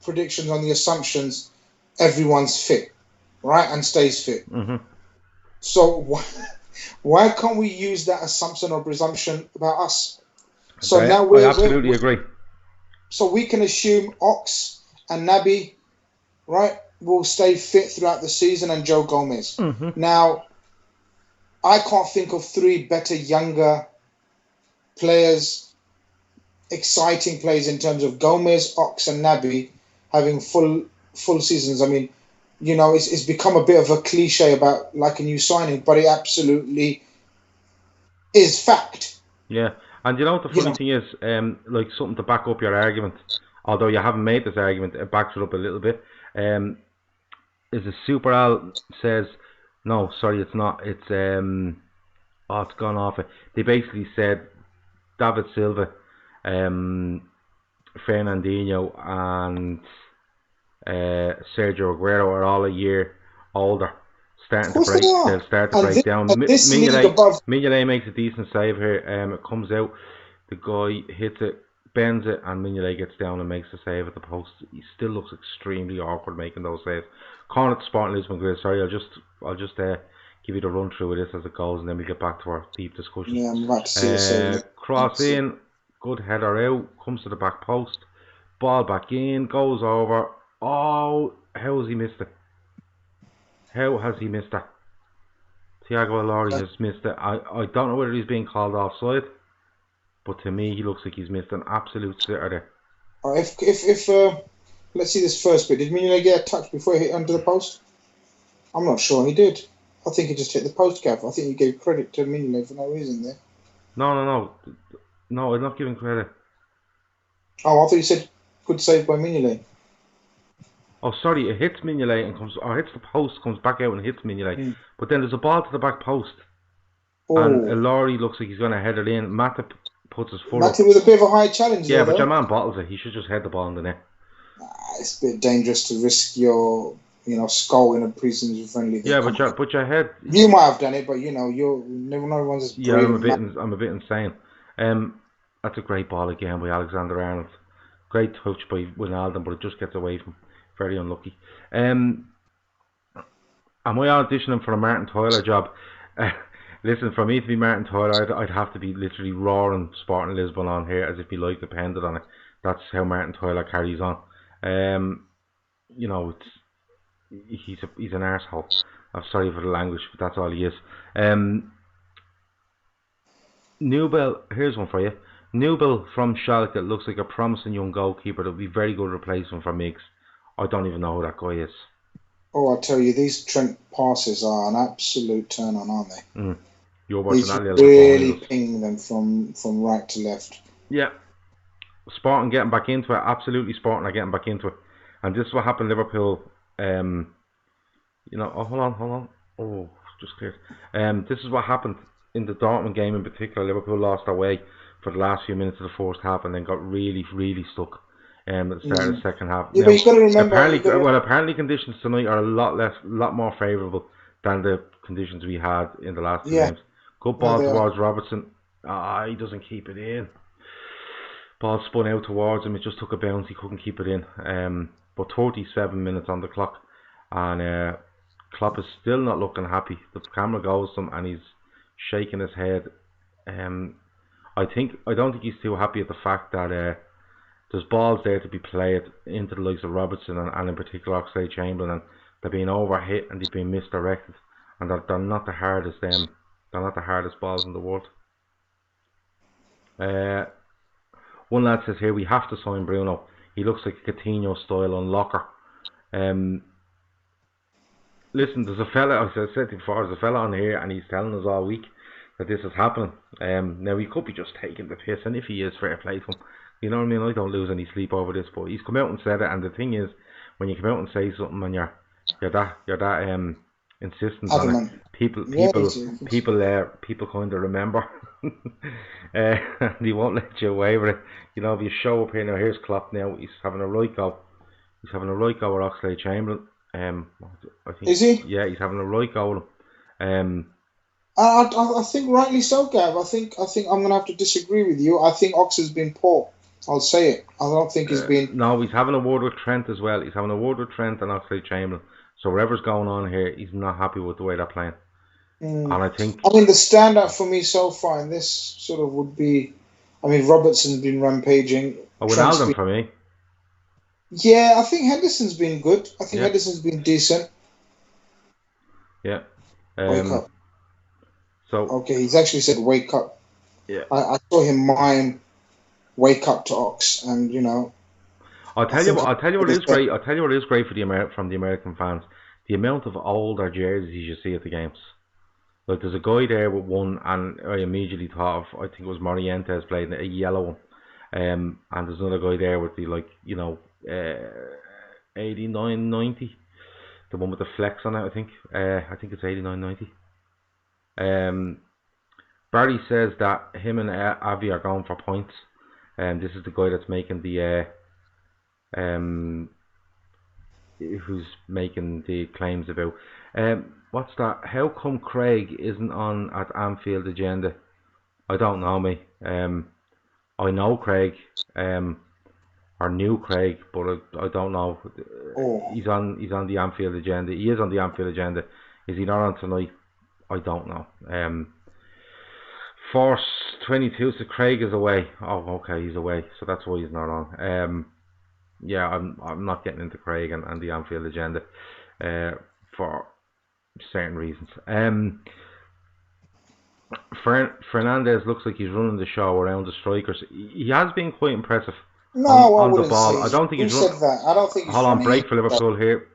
predictions on the assumptions everyone's fit, right, and stays fit. Mm-hmm. So why can't we use that assumption or presumption about us? So now I absolutely agree. So we can assume Ox and Naby, right, will stay fit throughout the season, and Joe Gomez. Mm-hmm. Now, I can't think of 3 better younger players, exciting players in terms of Gomez, Ox, and Naby having full seasons. I mean, it's become a bit of a cliche about like a new signing, but it absolutely is fact. Yeah, And you know what the You funny know, thing is, like something to back up your argument, although you haven't made this argument, it backs it up a little bit. Um, is the Super Al says, no, sorry, it's not. It's gone off it. They basically said David Silva, um, Fernandinho, and Sergio Aguero are all a year older, of course they are. They'll start to And break down. this league above. Mignolet makes a decent save here. It comes out, the guy hits it, bends it, and Mignolet gets down and makes the save at the post. He still looks extremely awkward making those saves. Calling it Sporting Lisbon, Grizz. Sorry, I'll just give you the run through of this as it goes, and then we get back to our deep discussion. Yeah, I'm about to see the save. Cross in, good header out, comes to the back post, ball back in, goes over. Oh, how has he missed it? How has he missed that? Thiago Ilori has missed it. I don't know whether he's being called offside, but to me he looks like he's missed an absolute sitter there. If let's see this first bit. Did Mignolet get a touch before he hit under the post? I'm not sure he did. I think he just hit the post, Gav. I think you gave credit to Mignolet for no reason there. No, I'm not giving credit. Oh, I thought you said good save by Mignolet. Oh, sorry, it hits Mignolet and hits the post, comes back out and hits Mignolet. But then there's a ball to the back post. And Ilori looks like he's going to head it in. Matip puts his foot up. Matip with a bit of a high challenge. Yeah, but your man bottles it. He should just head the ball in the net. It's a bit dangerous to risk your, skull in a pre-season friendly. Yeah, but your head. You might have done it, but you're never no one's as brave. Yeah, I'm a bit insane. That's a great ball again by Alexander-Arnold. Great touch by Wijnaldum, but it just gets away from him. Very unlucky. Am I auditioning for a Martin Tyler job? Listen, for me to be Martin Tyler, I'd have to be literally roaring Sporting Lisbon on here as if my life depended on it. That's how Martin Tyler carries on. He's an arsehole. I'm sorry for the language, but that's all he is. Nubel, here's one for you. Nubel from Schalke looks like a promising young goalkeeper that would be very good replacement for Miggs. I don't even know who that guy is. Oh, I tell you, these Trent passes are an absolute turn on, aren't they? You're watching that little really pinging them from right to left. Yeah. Sporting getting back into it. Absolutely Sporting are getting back into it. And this is what happened Liverpool. Hold on. Oh, just cleared. This is what happened in the Dortmund game in particular. Liverpool lost their way for the last few minutes of the first half and then got really, really stuck. At the start of the second half. Yeah, now, but you've got to remember. Apparently conditions tonight are a lot more favourable than the conditions we had in the last two games. Good ball towards Robertson. He doesn't keep it in. Ball spun out towards him. It just took a bounce. He couldn't keep it in. But 37 minutes on the clock, and Klopp is still not looking happy. The camera goes to him, and he's shaking his head. I don't think he's too happy at the fact that. There's balls there to be played into the likes of Robertson and in particular Oxlade-Chamberlain, and they're being overhit and they've been misdirected, and they're not the hardest balls in the world. One lad says here we have to sign Bruno. He looks like a Coutinho style unlocker. Listen, there's a fella, as I said before, there's a fella on here and he's telling us all week that this is happening. Now he could be just taking the piss, and if he is, fair play to him. You know what I mean? I don't lose any sleep over this, but he's come out and said it. And the thing is, when you come out and say something and you're that insistent on it, people kind of remember. And he won't let you away with it. If you show up here now, here's Klopp now. He's having a right go. He's having a right go with Oxlade-Chamberlain. I think. Is he? Yeah, he's having a right go with him. I think rightly so, Gav. I think I'm going to have to disagree with you. I think Ox has been poor. I'll say it. I don't think he's been... No, he's having a word with Trent as well. He's having a word with Trent and Oxlade-Chamberlain. So whatever's going on here, he's not happy with the way they're playing. And I think... the standout for me so far in this sort of would be... Robertson's been rampaging. Wijnaldum for me. Yeah, I think Henderson's been good. I think Henderson's been decent. Yeah. Wake up. So... Okay, he's actually said wake up. Yeah. I saw him mime wake up to Ox, and I'll tell you what is great. I'll tell you what is great from the American fans. The amount of older jerseys you see at the games. Like there's a guy there with one, and I immediately thought of, I think it was Morientes playing a yellow one. And there's another guy there with the, like, 89, 90. The one with the flex on it, I think. I think it's 89, 90. Barry says that him and Avi are going for points. This is the guy that's making the who's making the claims about. What's that? How come Craig isn't on at Anfield agenda? I don't know, me. I know Craig, or knew Craig, but I don't know. He's on the Anfield agenda. He is on the Anfield agenda. Is he not on tonight? I don't know. Force 22, so Craig is away. Oh, okay, he's away, so that's why he's not on. Yeah, I'm not getting into Craig and the Anfield agenda for certain reasons. Fernandez looks like he's running the show around the strikers. He has been quite impressive on the ball. I don't think he's said that. I don't think he's hold on, break for Liverpool here.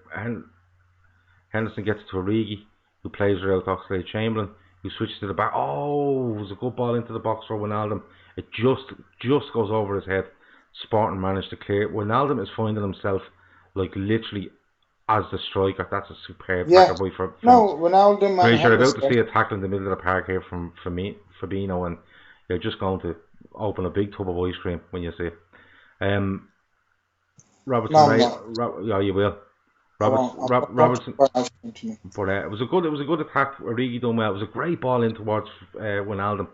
Henderson gets to Origi, who plays without Oxlade-Chamberlain, who switches to the back. Oh, it was a good ball into the box for Wijnaldum. It just goes over his head. Sporting managed to clear. Wijnaldum is finding himself like literally as the striker. That's a superb tackle boy from Wijnaldum. You're about to see a tackle in the middle of the park here from Fabinho, and you're just going to open a big tub of ice cream when you see it. Robertson, yeah, you will. Robertson, but it was a good attack. Origi done well. It was a great ball in towards Wijnaldum,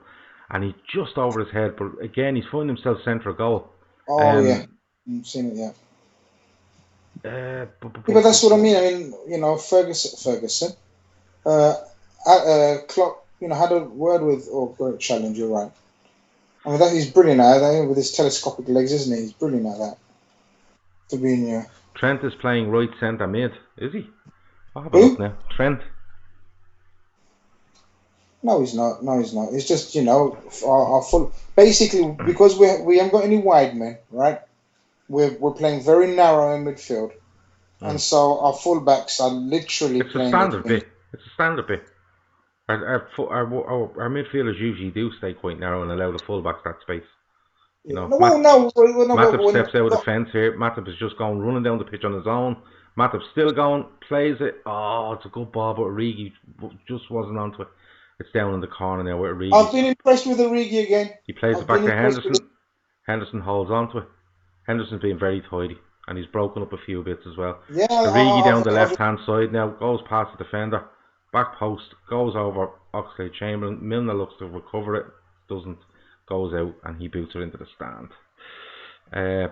and he just over his head. But again, he's finding himself centre of goal. Yeah, I've seen it. Yeah. But that's what I mean. I mean, Ferguson. Klopp, had a word with great challenge. You're right. I mean, he's brilliant at that with his telescopic legs, isn't he? He's brilliant at that. Fabinho. Trent is playing right centre mid, is he? I'll have a look now. Trent. No, he's not. It's just our full. Basically, because we haven't got any wide men, right? We're playing very narrow in midfield, and so our fullbacks are literally playing. It's a standard bit. Our midfielders usually do stay quite narrow and allow the fullbacks that space. Matip steps out of the fence here. Matip is just running down the pitch on his own. Matip's still going, plays it. Oh, it's a good ball, but Origi just wasn't onto it. It's down in the corner now with Origi. I've been impressed with Origi again. He plays it back to Henderson. Henderson holds onto it. Henderson's been very tidy, and he's broken up a few bits as well. Yeah, Origi down the left-hand side now, goes past the defender. Back post, goes over Oxlade-Chamberlain. Milner looks to recover it, doesn't. Goes out, and he boots it into the stand.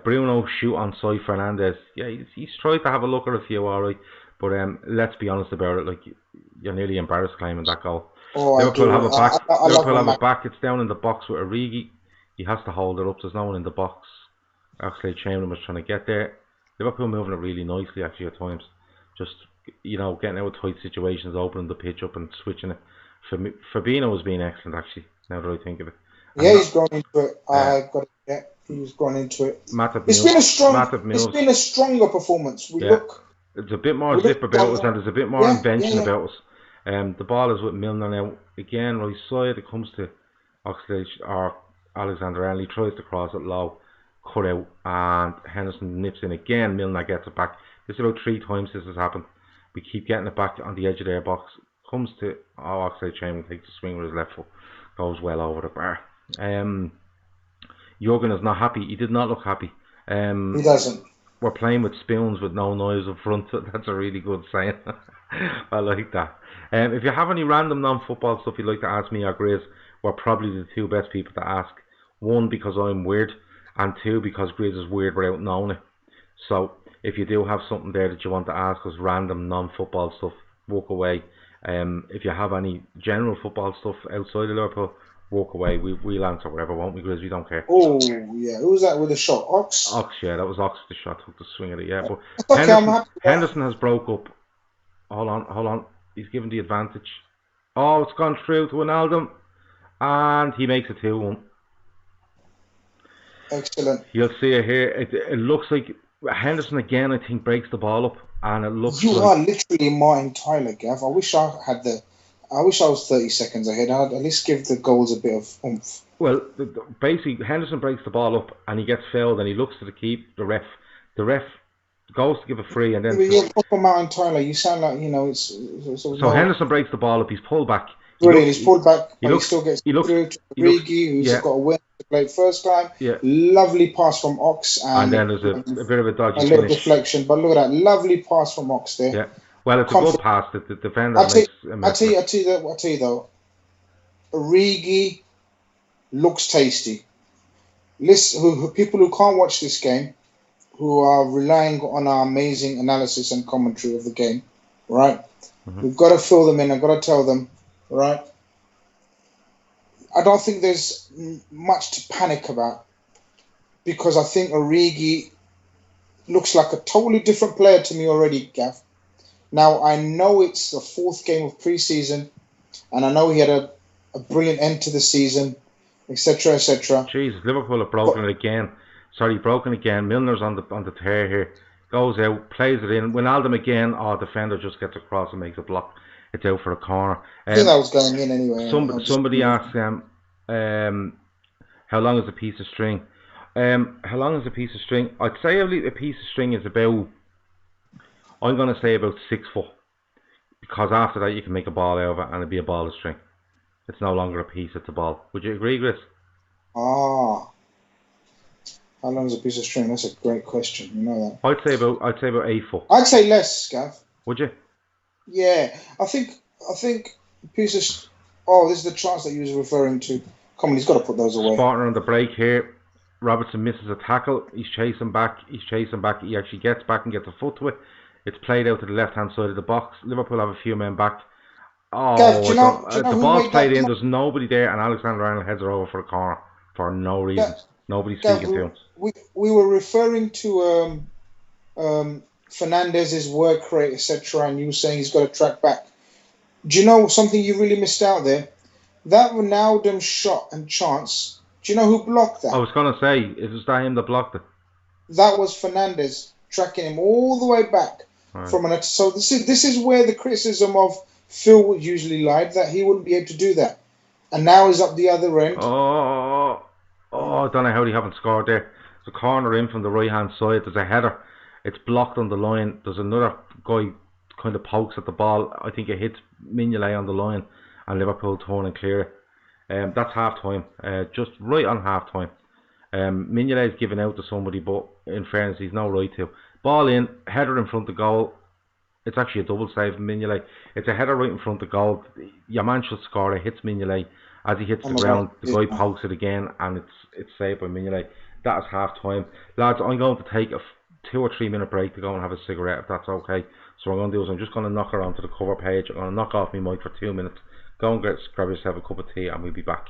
Bruno shoot on side Fernandez. Yeah, he's tried to have a look at a few, alright. But let's be honest about it. Like, you're nearly embarrassed claiming that goal. Liverpool have a back. Liverpool have a back. It's down in the box with Origi. He has to hold it up. There's no one in the box. Oxlade-Chamberlain was trying to get there. Liverpool moving it really nicely actually at times. Just getting out of tight situations, opening the pitch up and switching it. Fabinho has been excellent actually. Now that I think of it. Yeah, he's gone into it. He's gone into it. It's been a stronger performance. It's a bit more zip about us, and there's a bit more invention about us. The ball is with Milner now. Again, right side, it comes to Oxlade or Alexander-Arnold. He tries to cross it low, cut out, and Henderson nips in again. Milner gets it back. This is about 3 times this has happened. We keep getting it back on the edge of their box. Comes to Oxlade-Chamberlain, takes a swing with his left foot, goes well over the bar. Jurgen is not happy. He did not look happy. He doesn't. We're playing with spoons with no knives up front. That's a really good saying. I like that. If you have any random non-football stuff you'd like to ask me or Grizz, we're probably the 2 best people to ask. 1, because I'm weird, and 2, because Grizz is weird without knowing it. So if you do have something there that you want to ask us, random non-football stuff, walk away. If you have any general football stuff outside of Liverpool, walk away. We'll answer whatever, won't we, Grizz? We don't care. Oh, yeah. Who was that with the shot? Ox, yeah. That was Ox the shot. Took the swing at it, yeah. But okay, Henderson has broke up. Hold on. He's given the advantage. Oh, it's gone through to Wijnaldum. And he makes it 2-1. Excellent. You'll see it here. It looks like Henderson again, I think, breaks the ball up. And it looks are literally Martin Tyler, Gav. I wish I had I wish I was 30 seconds ahead. I'd at least give the goals a bit of oomph. Well, basically, Henderson breaks the ball up and he gets fouled and he looks to the ref goes to give a free and Yeah, then but you're proper Mountain Tyler. You sound like, it's so no. Henderson breaks the ball up. He's pulled back. Brilliant. He's pulled back, He but he looks. still gets He looks. through to He looks. Origi, who's Yeah. got a win to play first time. Yeah. Lovely pass from Ox, And and then there's a bit of a dodgy a little finish. deflection. But look at that, lovely pass from Ox there. Yeah. Well, it's a good pass. The defender I tell makes a mess. you though, Origi looks tasty. Listen, people who can't watch this game, who are relying on our amazing analysis and commentary of the game, right? Mm-hmm. We've got to fill them in. I've got to tell them, right? I don't think there's much to panic about because I think Origi looks like a totally different player to me already, Gav. Now, I know it's the fourth game of pre-season, and I know he had a brilliant end to the season, etc., etc. Jesus, Liverpool have broken it again. Broken again. Milner's on the tear here. Goes out, plays it in. Wijnaldum again. Defender just gets across and makes a block. It's out for a corner. I think that was going in anyway. Somebody asked how long is a piece of string? How long is a piece of string? I'd say a piece of string is about, I'm going to say about 6 foot. Because after that you can make a ball out of it and it'll be a ball of string. It's no longer a piece, it's a ball. Would you agree, Grizz? How long is a piece of string? That's a great question. You know that. I'd say about 8 foot. I'd say less, Gav. Would you? Yeah, I think a piece of. Oh, this is the chance that you was referring to. Come on, he's got to put those away. Spartan on the break here. Robertson misses a tackle. He's chasing back. He actually gets back and gets a foot to it. It's played out to the left-hand side of the box. Liverpool have a few men back. Gav, do you know the ball's played in. There's nobody there, and Alexander-Arnold heads it over for a corner for no reason. Nobody's speaking to him. We were referring to Fernandez's work rate, etc., and you were saying he's got to track back. Do you know something you really missed out there? That Ronaldo shot and chance. Do you know who blocked that? I was going to say, it was that him that blocked it. That was Fernandez tracking him all the way back from an. So this is where the criticism of Phil would usually lie, that he wouldn't be able to do that, and now he's up the other end. I don't know how they haven't scored there. There's a corner in from the right hand side. There's a header. It's blocked on the line. There's another guy kind of pokes at the ball. I think it hits Mignolet on the line, and Liverpool turn and clear it. That's half time. Just right on half time. Mignolet's given out to somebody, but in fairness, he's no right to. Ball in, header in front of goal. It's actually a double save from Mignolet. It's a header right in front of goal. Your man should score. It hits Mignolet. As he hits the ground, the guy pokes it again, and it's saved by Mignolet. That is half time. Lads, I'm going to take a 2 or 3 minute break to go and have a cigarette, if that's okay. So what I'm going to do is I'm just going to knock around to the cover page. I'm going to knock off my mic for 2 minutes. Go and grab yourself a cup of tea, and we'll be back.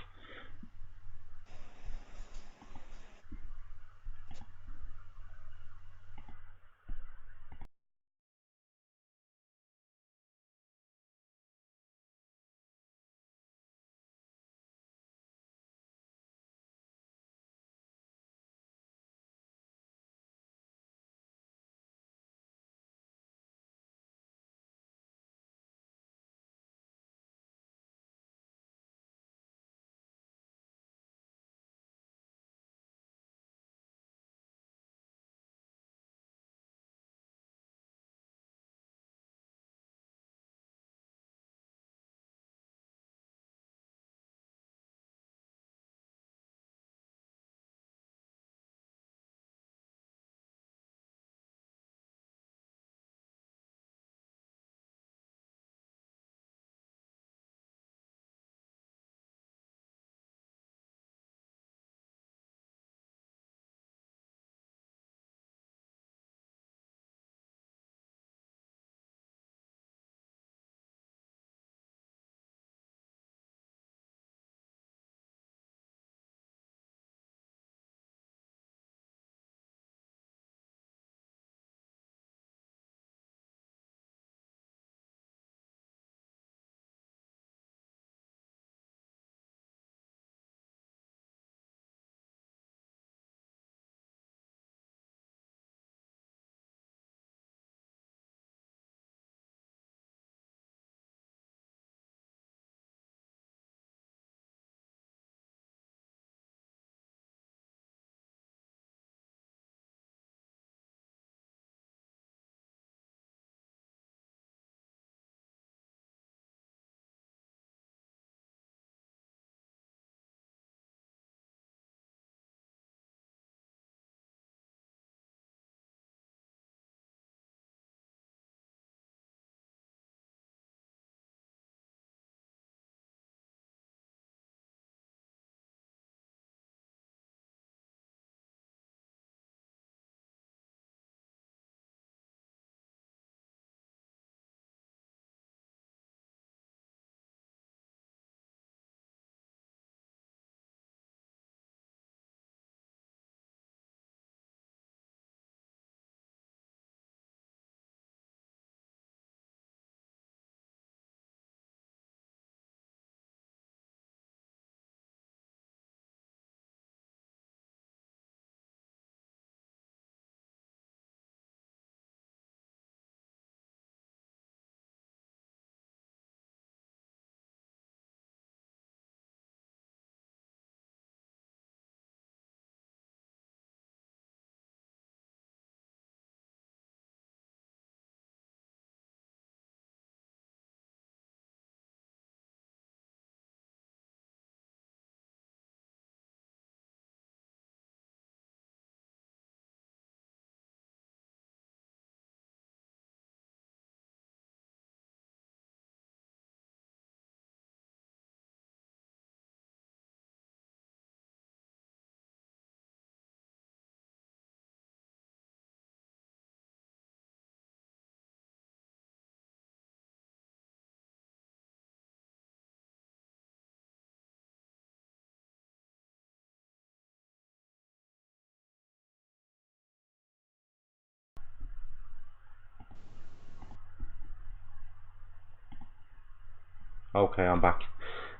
Okay, I'm back.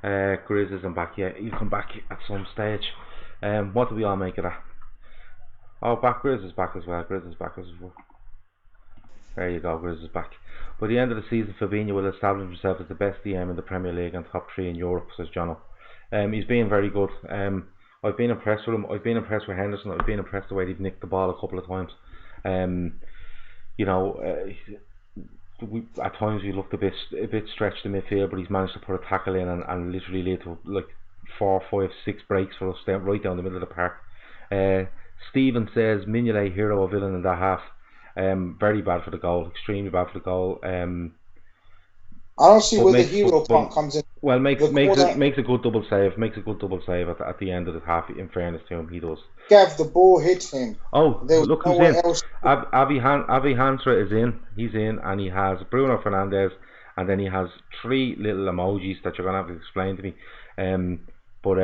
Grizz isn't back yet. He'll come back at some stage. What do we all make of that? Oh, back. Grizz is back as well. Grizz is back as well. There you go. Grizz is back. By the end of the season, Fabinho will establish himself as the best DM in the Premier League and top three in Europe, says Jono. He's been very good. I've been impressed with him. I've been impressed with Henderson. I've been impressed the way he's nicked the ball a couple of times. You know, at times we looked a bit stretched in midfield, but he's managed to put a tackle in and literally lead to like 4, 5, 6 breaks for us right down the middle of the park. Stephen says Mignolet hero or villain in that half. Very bad for the goal, extremely bad for the goal. I don't see where the hero part comes in. Well, makes a good double save. Makes a good double save at the end of the half. In fairness to him, he does. Gav, the ball hit him. Oh, look who's in. Avi Hansra is in. He's in, and he has Bruno Fernandes, and then he has 3 little emojis that you're gonna have to explain to me. But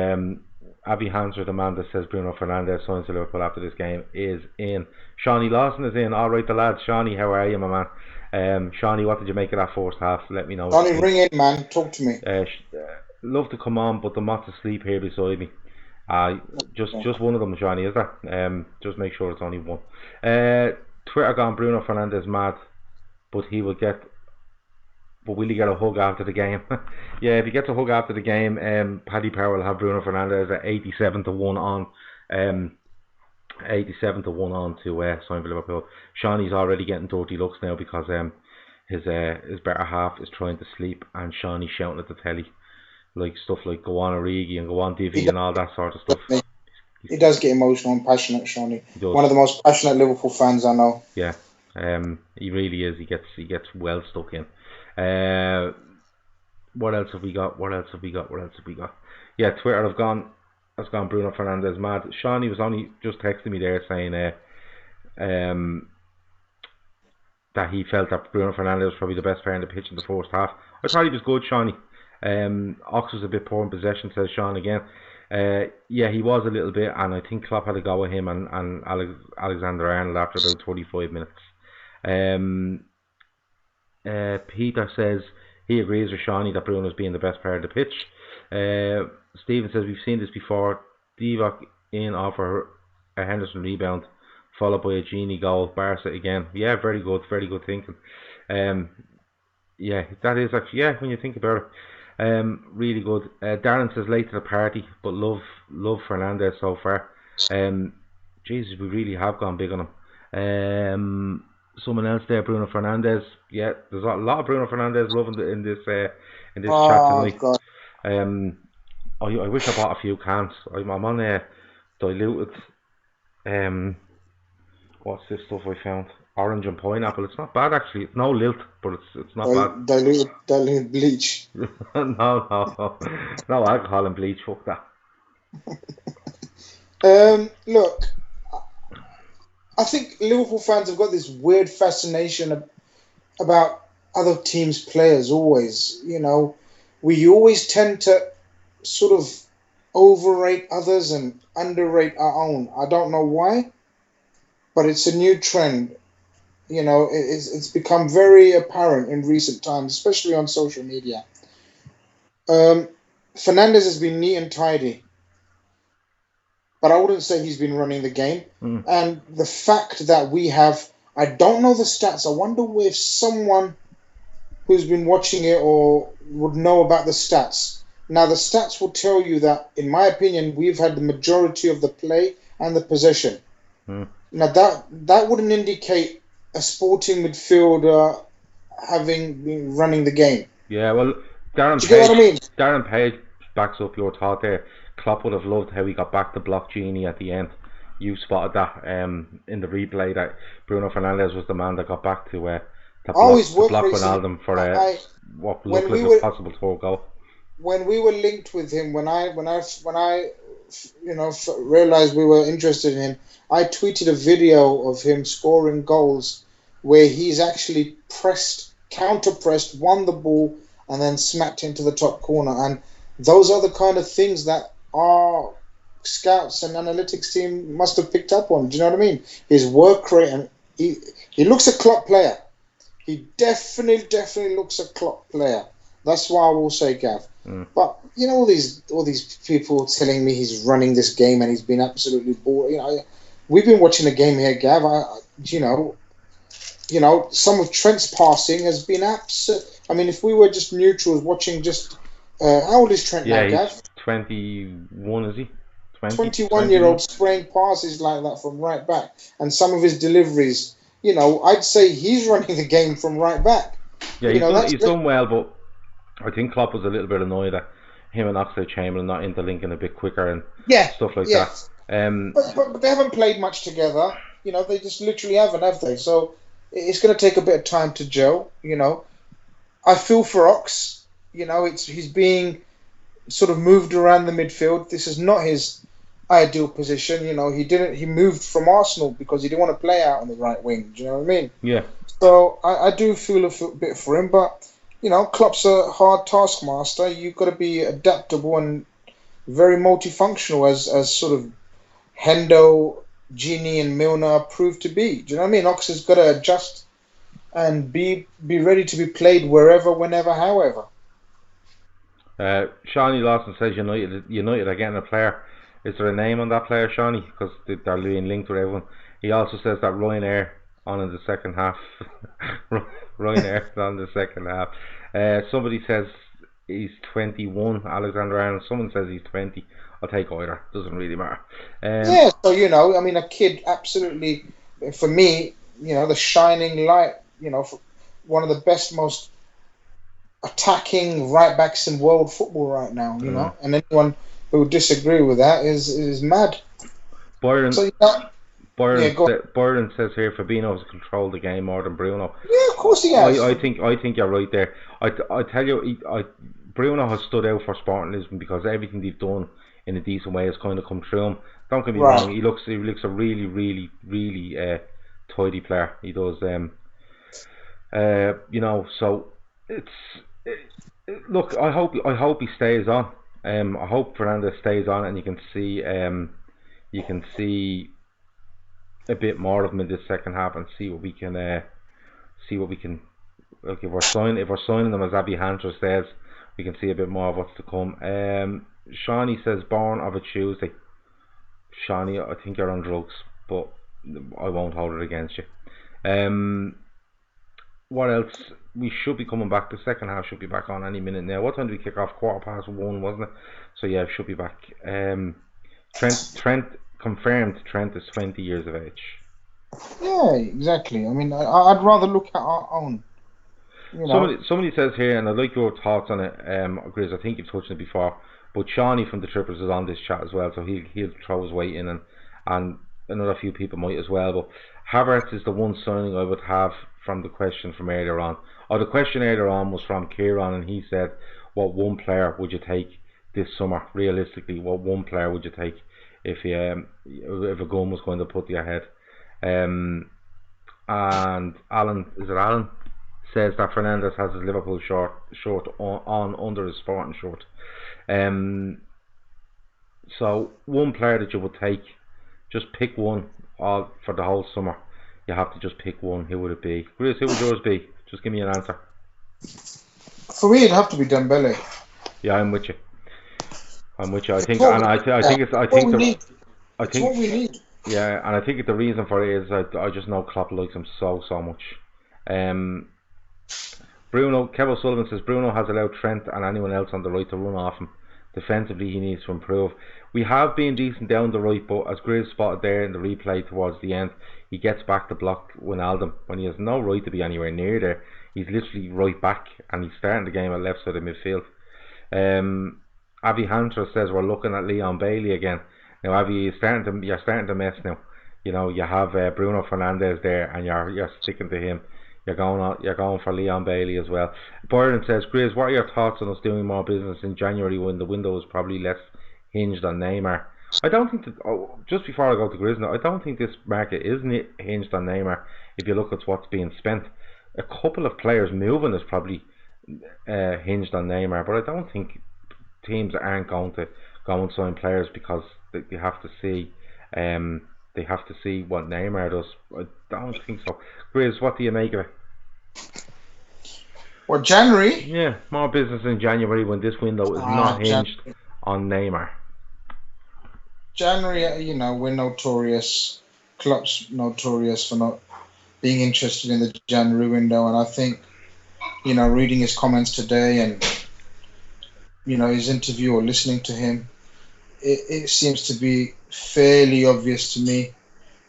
Avi Hansra, the man that says Bruno Fernandes signs to Liverpool after this game, is in. Shawnee Lawson is in. All right, the lads. Shawnee, how are you, my man? Shawnee, what did you make of that first half? Let me know. Shawnee, ring in, man. Talk to me. Love to come on, but the mat's asleep here beside me. Just one of them, Shawnee, is that? Just make sure it's only one. Twitter gone Bruno Fernandes mad, but he will get. But will he get a hug after the game? Yeah, if he gets a hug after the game, Paddy Power will have Bruno Fernandes at 87-1 on. 87-1 on to sign for Liverpool. Shawnee's already getting dirty looks now because his better half is trying to sleep, and Shawnee's shouting at the telly like stuff like go on Origi and go on Divi and all that sort of stuff. He does get emotional and passionate, Shawnee. One of the most passionate Liverpool fans I know. Yeah, he really is. He gets well stuck in. What else have we got? Yeah, Twitter has gone Bruno Fernandes mad. Shawnee was only just texting me there saying that he felt that Bruno Fernandes was probably the best player in the pitch in the first half. I thought he was good, Shawnee. Ox was a bit poor in possession, says Sean again. Yeah, he was a little bit, and I think Klopp had a go at him and Alexander-Arnold after about 25 minutes. Peter says he agrees with Shawnee that Bruno's being the best player of the pitch. Stephen says we've seen this before. Divock in offer a Henderson rebound, followed by a Genie goal. Barca again. Yeah, very good thinking. Yeah, that is actually, yeah, when you think about it, really good. Darren says late to the party, but love Fernandes so far. Jesus, we really have gone big on him. Someone else there, Bruno Fernandes. Yeah, there's a lot of Bruno Fernandes love in this chat tonight. God. I wish I bought a few cans. I'm on a diluted. What's this stuff I found? Orange and pineapple. It's not bad actually. It's no lilt, but it's not bad. Diluted bleach. No alcohol and bleach. Fuck that. Look, I think Liverpool fans have got this weird fascination about other teams' players. Always, you know, we always tend to sort of overrate others and underrate our own. I don't know why, but it's a new trend. You know, it's become very apparent in recent times, especially on social media. Fernandes has been neat and tidy, but I wouldn't say he's been running the game. And the fact that we have, I don't know the stats. I wonder if someone who's been watching it or would know about the stats. Now, the stats will tell you that, in my opinion, we've had the majority of the play and the possession. Now, that wouldn't indicate a Sporting midfielder having been running the game. Yeah, well, Darren Do you get what I mean? Darren Page backs up your thought there. Klopp would have loved how he got back to block Genie at the end. You spotted that in the replay that Bruno Fernandes was the man that got back to block Ronaldo for what looked like a possible third goal. When we were linked with him, when I realized we were interested in him, I tweeted a video of him scoring goals where he's actually counter-pressed, won the ball, and then smacked into the top corner. And those are the kind of things that our scouts and analytics team must have picked up on. Do you know what I mean? His work rate, and he looks a Klopp player. He definitely looks a Klopp player. That's why I will say Gav. But you know, all these people telling me he's running this game and he's been absolutely bored. You know, we've been watching the game here, Gav. You know, some of Trent's passing has been absolute. I mean, if we were just neutrals watching, just how old is Trent now, Gav? He's 21, is he? 21-year-old spraying passes like that from right back, and some of his deliveries. You know, I'd say he's running the game from right back. Yeah, he's done well, but I think Klopp was a little bit annoyed at him and Oxlade-Chamberlain not interlinking a bit quicker and stuff like that. But they haven't played much together. You know, they just literally haven't, have they? So it's going to take a bit of time to gel. You know, I feel for Ox. You know, he's being sort of moved around the midfield. This is not his ideal position. You know, he moved from Arsenal because he didn't want to play out on the right wing. Do you know what I mean? Yeah. So I do feel a bit for him, but you know, Klopp's a hard taskmaster. You've got to be adaptable and very multifunctional, as sort of Hendo, Gini, and Milner proved to be. Do you know what I mean? Ox has got to adjust and be ready to be played wherever, whenever, however. Shawnee Lawson says United are getting a player. Is there a name on that player, Shawnee? Because they're being linked with everyone. He also says that Ryanair on in the second half. Ryanair on the second half. Somebody says he's 21, Alexander-Arnold. Someone says he's 20. I'll take either. Doesn't really matter. Yeah, so you know, I mean, a kid absolutely, for me, you know, the shining light. You know, for one of the best, most attacking right backs in world football right now. You know, and anyone who would disagree with that is mad. Byron. So, you know, Byron says here Fabinho has controlled the game more than Bruno. Yeah, of course he has. I think you're right there. I tell you, Bruno has stood out for Sporting Lisbon because everything they've done in a decent way has kind of come through him. Don't get me wrong, he looks a really, really, really tidy player. He does. You know, so look, I hope he stays on. I hope Fernandes stays on, and you can see a bit more of him in this second half and see what we can like if we're signing them, as Abby Hunter says, we can see a bit more of what's to come. Shawnee says born of a Tuesday. Shawnee, I think you're on drugs, but I won't hold it against you. What else? We should be coming back. The second half should be back on any minute now. What time did we kick off? 1:15, wasn't it? So yeah, it should be back. Trent confirmed. Trent is 20 years of age. Yeah, exactly. I mean, I'd rather look at our own. You know. Somebody says here, and I'd like your thoughts on it, Grizz. I think you've touched on it before, but Shawnee from the Trippers is on this chat as well, so he'll throw his weight in, and another few people might as well. But Havertz is the one signing I would have from the question from earlier on. The question earlier on was from Kieran, and he said, what one player would you take this summer? Realistically, what one player would you take if a gun was going to put you ahead? And Alan says that Fernandes has his Liverpool shirt on under his Sporting shirt. So one player that you would take, just pick one for the whole summer. You have to just pick one. Who would it be? Grizz, who would yours be? Just give me an answer. For me, it'd have to be Dembele. Yeah, I'm with you. I think what we need. Yeah, and I think the reason for it is I just know Klopp likes him so much. Bruno, Kevin Sullivan says Bruno has allowed Trent and anyone else on the right to run off him. Defensively, he needs to improve. We have been decent down the right, but as Grizz spotted there in the replay towards the end, he gets back to block Wijnaldum when he has no right to be anywhere near there. He's literally right back, and he's starting the game at left side of midfield. Avi Hunter says we're looking at Leon Bailey again. Now, Avi, you're starting to mess now. You know, you have Bruno Fernandes there, and you're sticking to him. You're going for Leon Bailey as well. Byron says, Grizz, what are your thoughts on us doing more business in January when the window is probably less hinged on Neymar? I don't think that. Just before I go to Grizz now, I don't think this market is hinged on Neymar. If you look at what's being spent, a couple of players moving is probably hinged on Neymar, but I don't think teams aren't going to go and sign players because they have to see. They have to see what Neymar does. I don't think so. Grizz, what do you make of it? What, January? Yeah, more business in January when this window is not hinged on Neymar. January, we're notorious. Klopp's notorious for not being interested in the January window, and I think, reading his comments today and his interview or listening to him, it seems to be fairly obvious to me.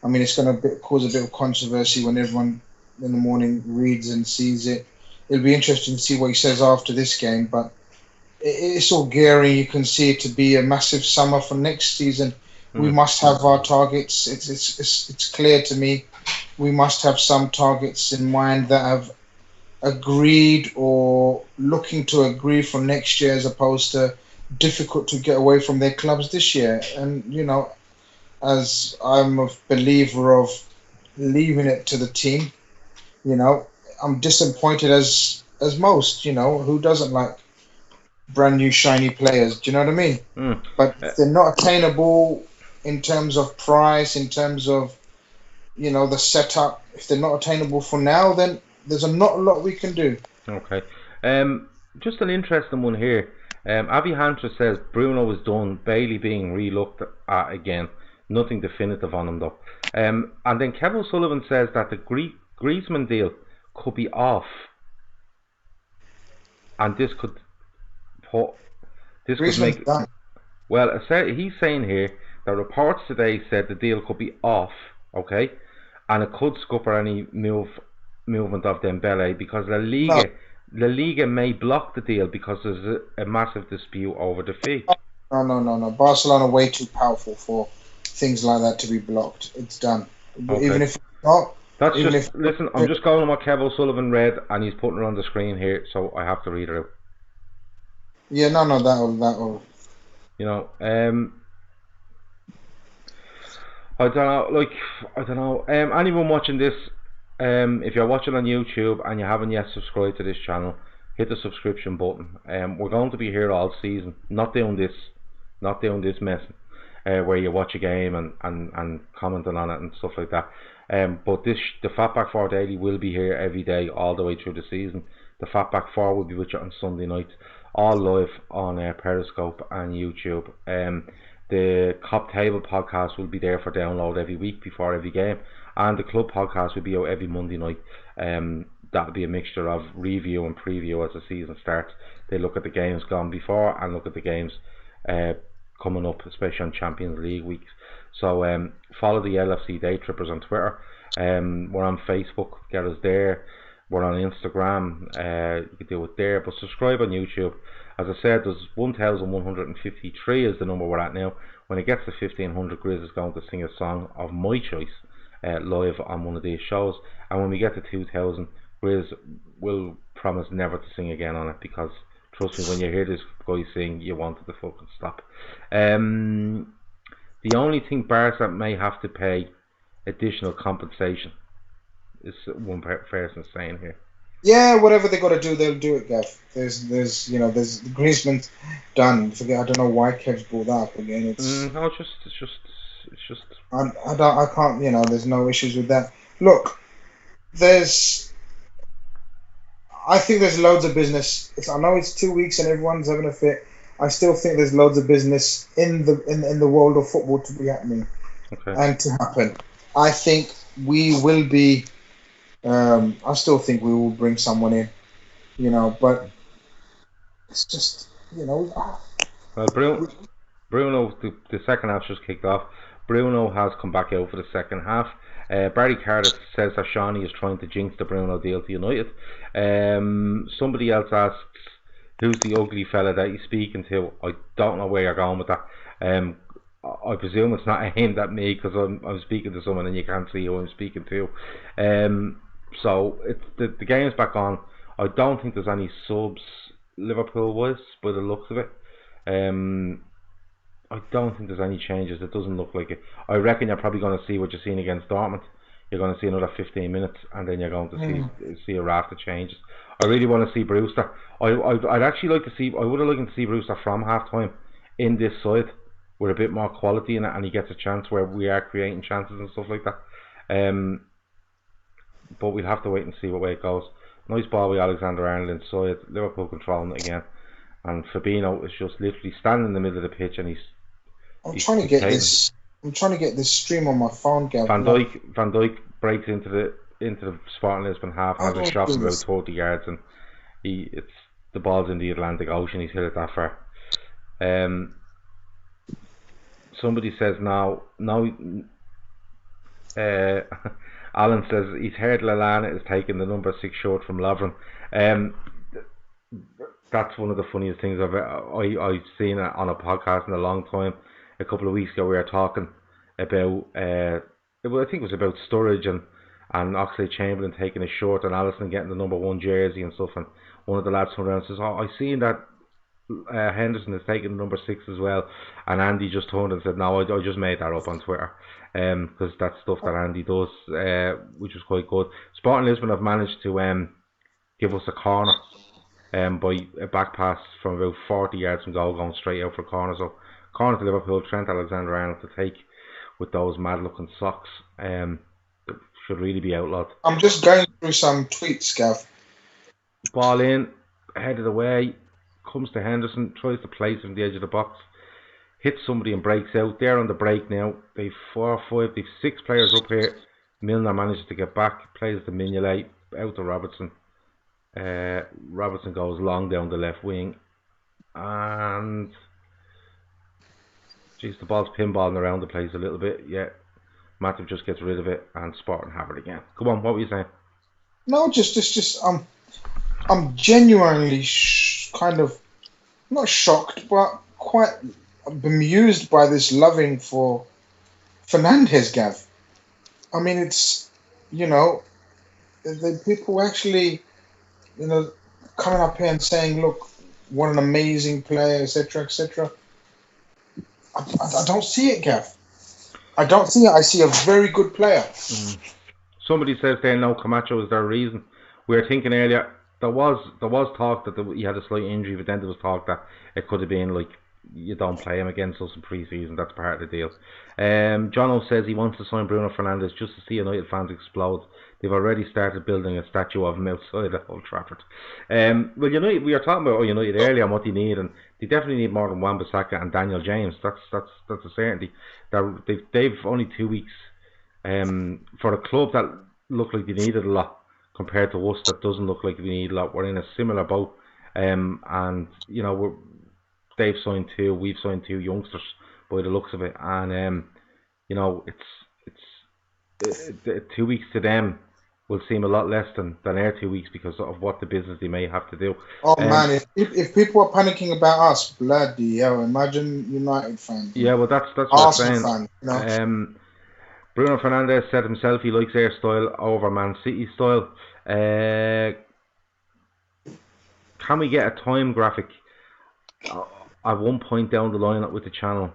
I mean, it's going to cause a bit of controversy when everyone in the morning reads and sees it. It'll be interesting to see what he says after this game, but it's all gearing. You can see it to be a massive summer for next season. We must have our targets. It's clear to me. We must have some targets in mind that have agreed or looking to agree for next year, as opposed to difficult to get away from their clubs this year. And as I'm a believer of leaving it to the team, I'm disappointed as most. Who doesn't like brand new shiny players? Do you know what I mean? But if they're not attainable in terms of price, in terms of the setup, if they're not attainable for now, then there's not a lot we can do. Okay. Just an interesting one here. Avi Hunter says Bruno is done, Bailey being re-looked at again. Nothing definitive on him though. And then Kevin Sullivan says that the Griezmann deal could be off, and this could make done. Well, he's saying here that reports today said the deal could be off, okay, and it could scupper any movement of Dembele because La Liga may block the deal because there's a massive dispute over the fee. No. Barcelona are way too powerful for things like that to be blocked. It's done. Okay. Even if it's not. Listen, I'm just going on what Kev O'Sullivan read, and he's putting it on the screen here, so I have to read it out. Yeah, no, that'll. I don't know. Anyone watching this, if you're watching on YouTube and you haven't yet subscribed to this channel, hit the subscription button. We're going to be here all season, not doing this messing, where you watch a game and commenting on it and stuff like that. But the Fatback 4 Daily will be here every day all the way through the season. The Fatback 4 will be with you on Sunday night, all live on Periscope and YouTube. The Cop Table podcast will be there for download every week before every game, and the Club podcast will be out every Monday night. That'll be a mixture of review and preview as the season starts. They look at the games gone before and look at the games coming up, especially on Champions League weeks. So follow the LFC Day Trippers on Twitter. We're on Facebook, get us there. We're on Instagram, you can do it there. But subscribe on YouTube. As I said, there's 1,153 is the number we're at now. When it gets to 1,500, Grizz is going to sing a song of my choice live on one of these shows. And when we get to 2,000, Grizz will promise never to sing again on it, because trust me, when you hear this guy sing, you want it to fucking stop. The only thing Barca may have to pay additional compensation is one person saying here. Yeah, whatever they got to do, they'll do it, Gav. There's Griezmann's done. I don't know why Kev's brought that up again. No, it's just. I can't. There's no issues with that. Look, I think there's loads of business. I know it's 2 weeks and everyone's having a fit. I still think there's loads of business in the world of football to be happening, and to happen. I think we will be. I still think we will bring someone in, but it's just, Well, Bruno, the second half just kicked off. Bruno has come back out for the second half. Barry Carter says that Shawnee is trying to jinx the Bruno deal to United. Somebody else asks, who's the ugly fella that you're speaking to? I don't know where you're going with that. I presume it's not aimed at me, because I'm speaking to someone and you can't see who I'm speaking to. So the game's back on. I don't think there's any subs Liverpool wise by the looks of it. I don't think there's any changes. It doesn't look like it. I reckon you're probably going to see what you're seeing against Dortmund. You're going to see another 15 minutes, and then you're going to see a raft of changes. I really want to see Brewster. I'd actually like to see. I would have liked to see Brewster from half time in this side with a bit more quality in it, and he gets a chance where we are creating chances and stuff like that. But we'll have to wait and see what way it goes. Nice ball with Alexander-Arnold inside. Liverpool controlling it again. And Fabinho is just literally standing in the middle of the pitch and I'm he's trying to get dictating. this. I'm trying to get this stream on my phone, Gav. Van Dijk breaks into the Sporting Lisbon half and How has do a I shot do from about this? 30 yards, and it's the ball's in the Atlantic Ocean. He's hit it that far. Somebody says now. Alan says he's heard Lallana is taking the number 6 short from Lovren. That's one of the funniest things I've seen on a podcast in a long time. A couple of weeks ago, we were talking about I think it was about Sturridge and Oxlade-Chamberlain taking a short and Alisson getting the number 1 jersey and stuff. And one of the lads turned around and says, "Oh, I seen that Henderson is taking the number 6 as well." And Andy just turned and said, "No, I just made that up on Twitter." Because that's stuff that Andy does, which was quite good. Sporting Lisbon have managed to give us a corner by a back pass from about 40 yards from goal, going straight out for a corner. So corner to Liverpool, Trent Alexander-Arnold to take with those mad looking socks. Should really be outlawed. I'm just going through some tweets, Gav. Ball in, headed away, comes to Henderson, tries to place him at the edge of the box, hits somebody and breaks out. They're on the break now. They've 6 players up here. Milner manages to get back, plays to Mignolet, out to Robertson. Robertson goes long down the left wing, and the ball's pinballing around the place a little bit. Yeah, Matip just gets rid of it, and Sporting have it again. Come on, what were you saying? No, just I'm genuinely kind of not shocked, but quite bemused by this loving for Fernandes, Gav. I mean, it's the people actually coming up here and saying, "Look, what an amazing player," etc., etc. I don't see it, Gav. I don't see it. I see a very good player. Somebody says there, no, Camacho is their reason. We were thinking earlier, there was talk that he had a slight injury, but then there was talk that it could have been like, you don't play him against us in pre-season, that's part of the deal. Jono says he wants to sign Bruno Fernandes just to see United fans explode. They've already started building a statue of him outside of Old Trafford. Well, United, we were talking about United earlier and what they need, and they definitely need more than Wan-Bissaka and Daniel James. That's a certainty. They've only 2 weeks for a club that look like they needed a lot compared to us that doesn't look like we need a lot. We're in a similar boat, and they've signed 2, we've signed 2 youngsters by the looks of it, and it's 2 weeks to them will seem a lot less than our 2 weeks because of what the business they may have to do. Oh man, if people are panicking about us, bloody hell! Imagine United fans. Yeah, well that's what I'm saying. Bruno Fernandes said himself he likes our style over Man City style. Can we get a time graphic at one point down the line with the channel,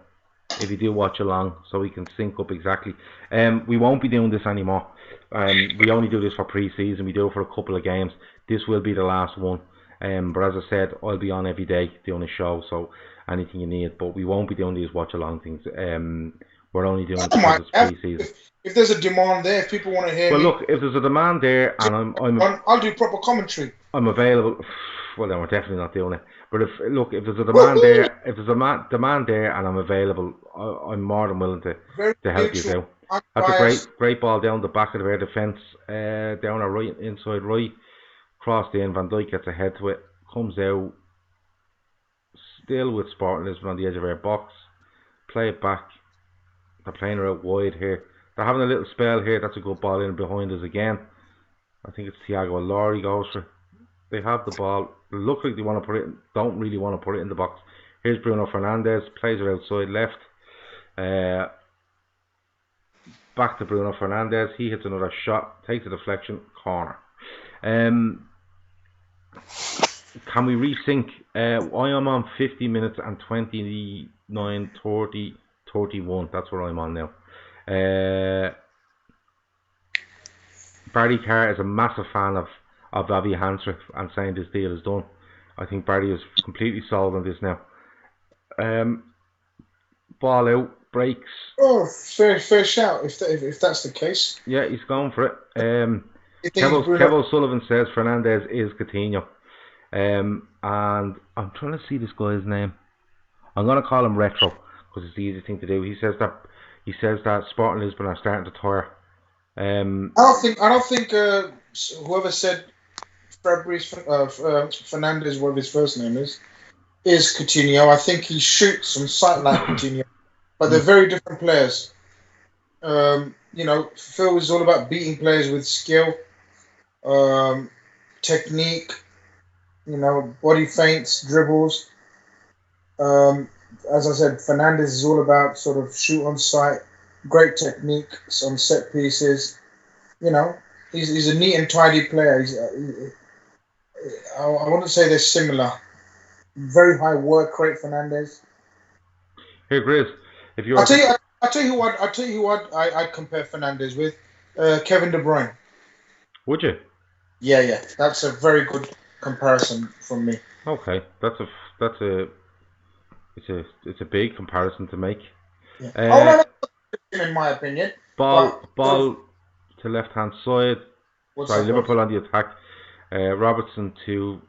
if you do watch along, so we can sync up exactly? We won't be doing this anymore. We only do this for pre-season. We do it for a couple of games. This will be the last one. But as I said, I'll be on every day doing a show, so anything you need. But we won't be doing these watch along things. We're only doing it because it's pre-season. If there's a demand there, if people want to hear me. Well, look, if there's a demand there, and I'll do proper commentary. I'm available. Well, then we're definitely not doing it. But if there's a demand there, demand there, and I'm available, I'm more than willing to help you out. That's a great ball down the back of their defence, down our right inside right, crossed in. Van Dijk gets ahead to it, comes out, still with Sporting Lisbon on the edge of our box, play it back. They're playing her out wide here. They're having a little spell here. That's a good ball in behind us again. I think it's Thiago Alori goes for. They have the ball. Look like they want to put it. Don't really want to put it in the box. Here's Bruno Fernandes. Plays it outside left. Back to Bruno Fernandes. He hits another shot. Takes a deflection. Corner. Can we resync? I am on 50 minutes and 29, 30, 31. That's where I'm on now. Barry Carr is a massive fan of Avi Hansrick and saying this deal is done. I think Barry is completely sold on this now. Ball out, breaks. Oh, fair shout if that's the case. Yeah, he's going for it. You think Bruno? Kevo Sullivan says Fernandez is Coutinho. And I'm trying to see this guy's name. I'm going to call him Retro because it's the easy thing to do. He says that Sporting Lisbon are starting to tire. I don't think whoever said Fernandez, whatever his first name is Coutinho. I think he shoots on sight like Coutinho, but they're very different players. Phil is all about beating players with skill, technique, body feints, dribbles. As I said, Fernandez is all about sort of shoot on sight, great technique on set pieces. He's a neat and tidy player. I wouldn't say they're similar. Very high work rate, Fernandez. Here, Grizz, if you I'll tell you what I'd compare Fernandez with Kevin De Bruyne. Would you? Yeah. That's a very good comparison from me. Okay, it's a big comparison to make. Yeah. In my opinion. Ball to left hand side. Liverpool on the attack. Robertson to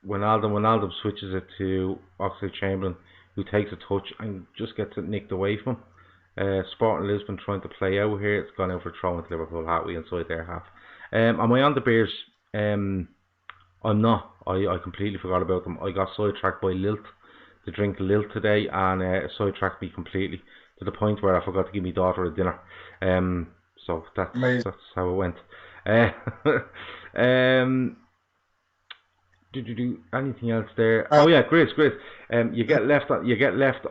Wijnaldum. Wijnaldum switches it to Oxlade-Chamberlain, who takes a touch and just gets it nicked away from him. Sporting Lisbon trying to play out here. It's gone out for a throw into Liverpool halfway inside their half. Am I on the Bears? I'm not. I completely forgot about them. I got sidetracked by Lilt, the drink Lilt today, and sidetracked me completely to the point where I forgot to give my daughter a dinner. So that's how it went. Do anything else there? Grizz. You get left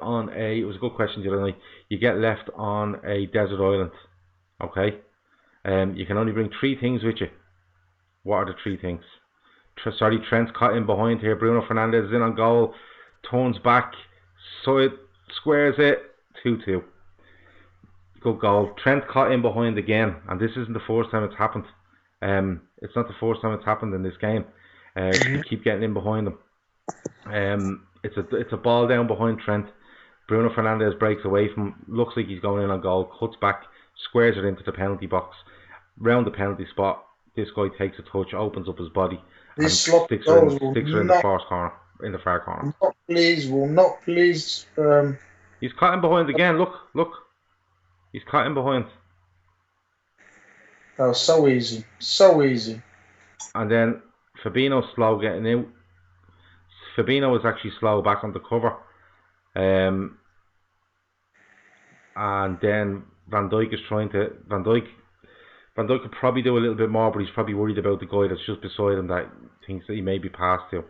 on a. It was a good question the other night. You get left on a desert island. Okay. You can only bring 3 things with you. What are the 3 things? Trent's caught in behind here. Bruno Fernandes is in on goal. Turns back. Side squares it. 2-2. Good goal. Trent caught in behind again, and this isn't the first time it's happened. It's not the first time it's happened in this game. You keep getting in behind them. It's a ball down behind Trent. Bruno Fernandes breaks away from him. Looks like he's going in on goal. Cuts back. Squares it into the penalty box. Round the penalty spot. This guy takes a touch, opens up his body, and sticks her in the far corner. Will not please. He's caught in behind again. Look. He's caught in behind. That was so easy. And then Fabinho's slow getting out. Fabinho was actually slow back on the cover. And then Van Dijk is trying to. Van Dijk could probably do a little bit more, but he's probably worried about the guy that's just beside him that thinks that he may be passed to.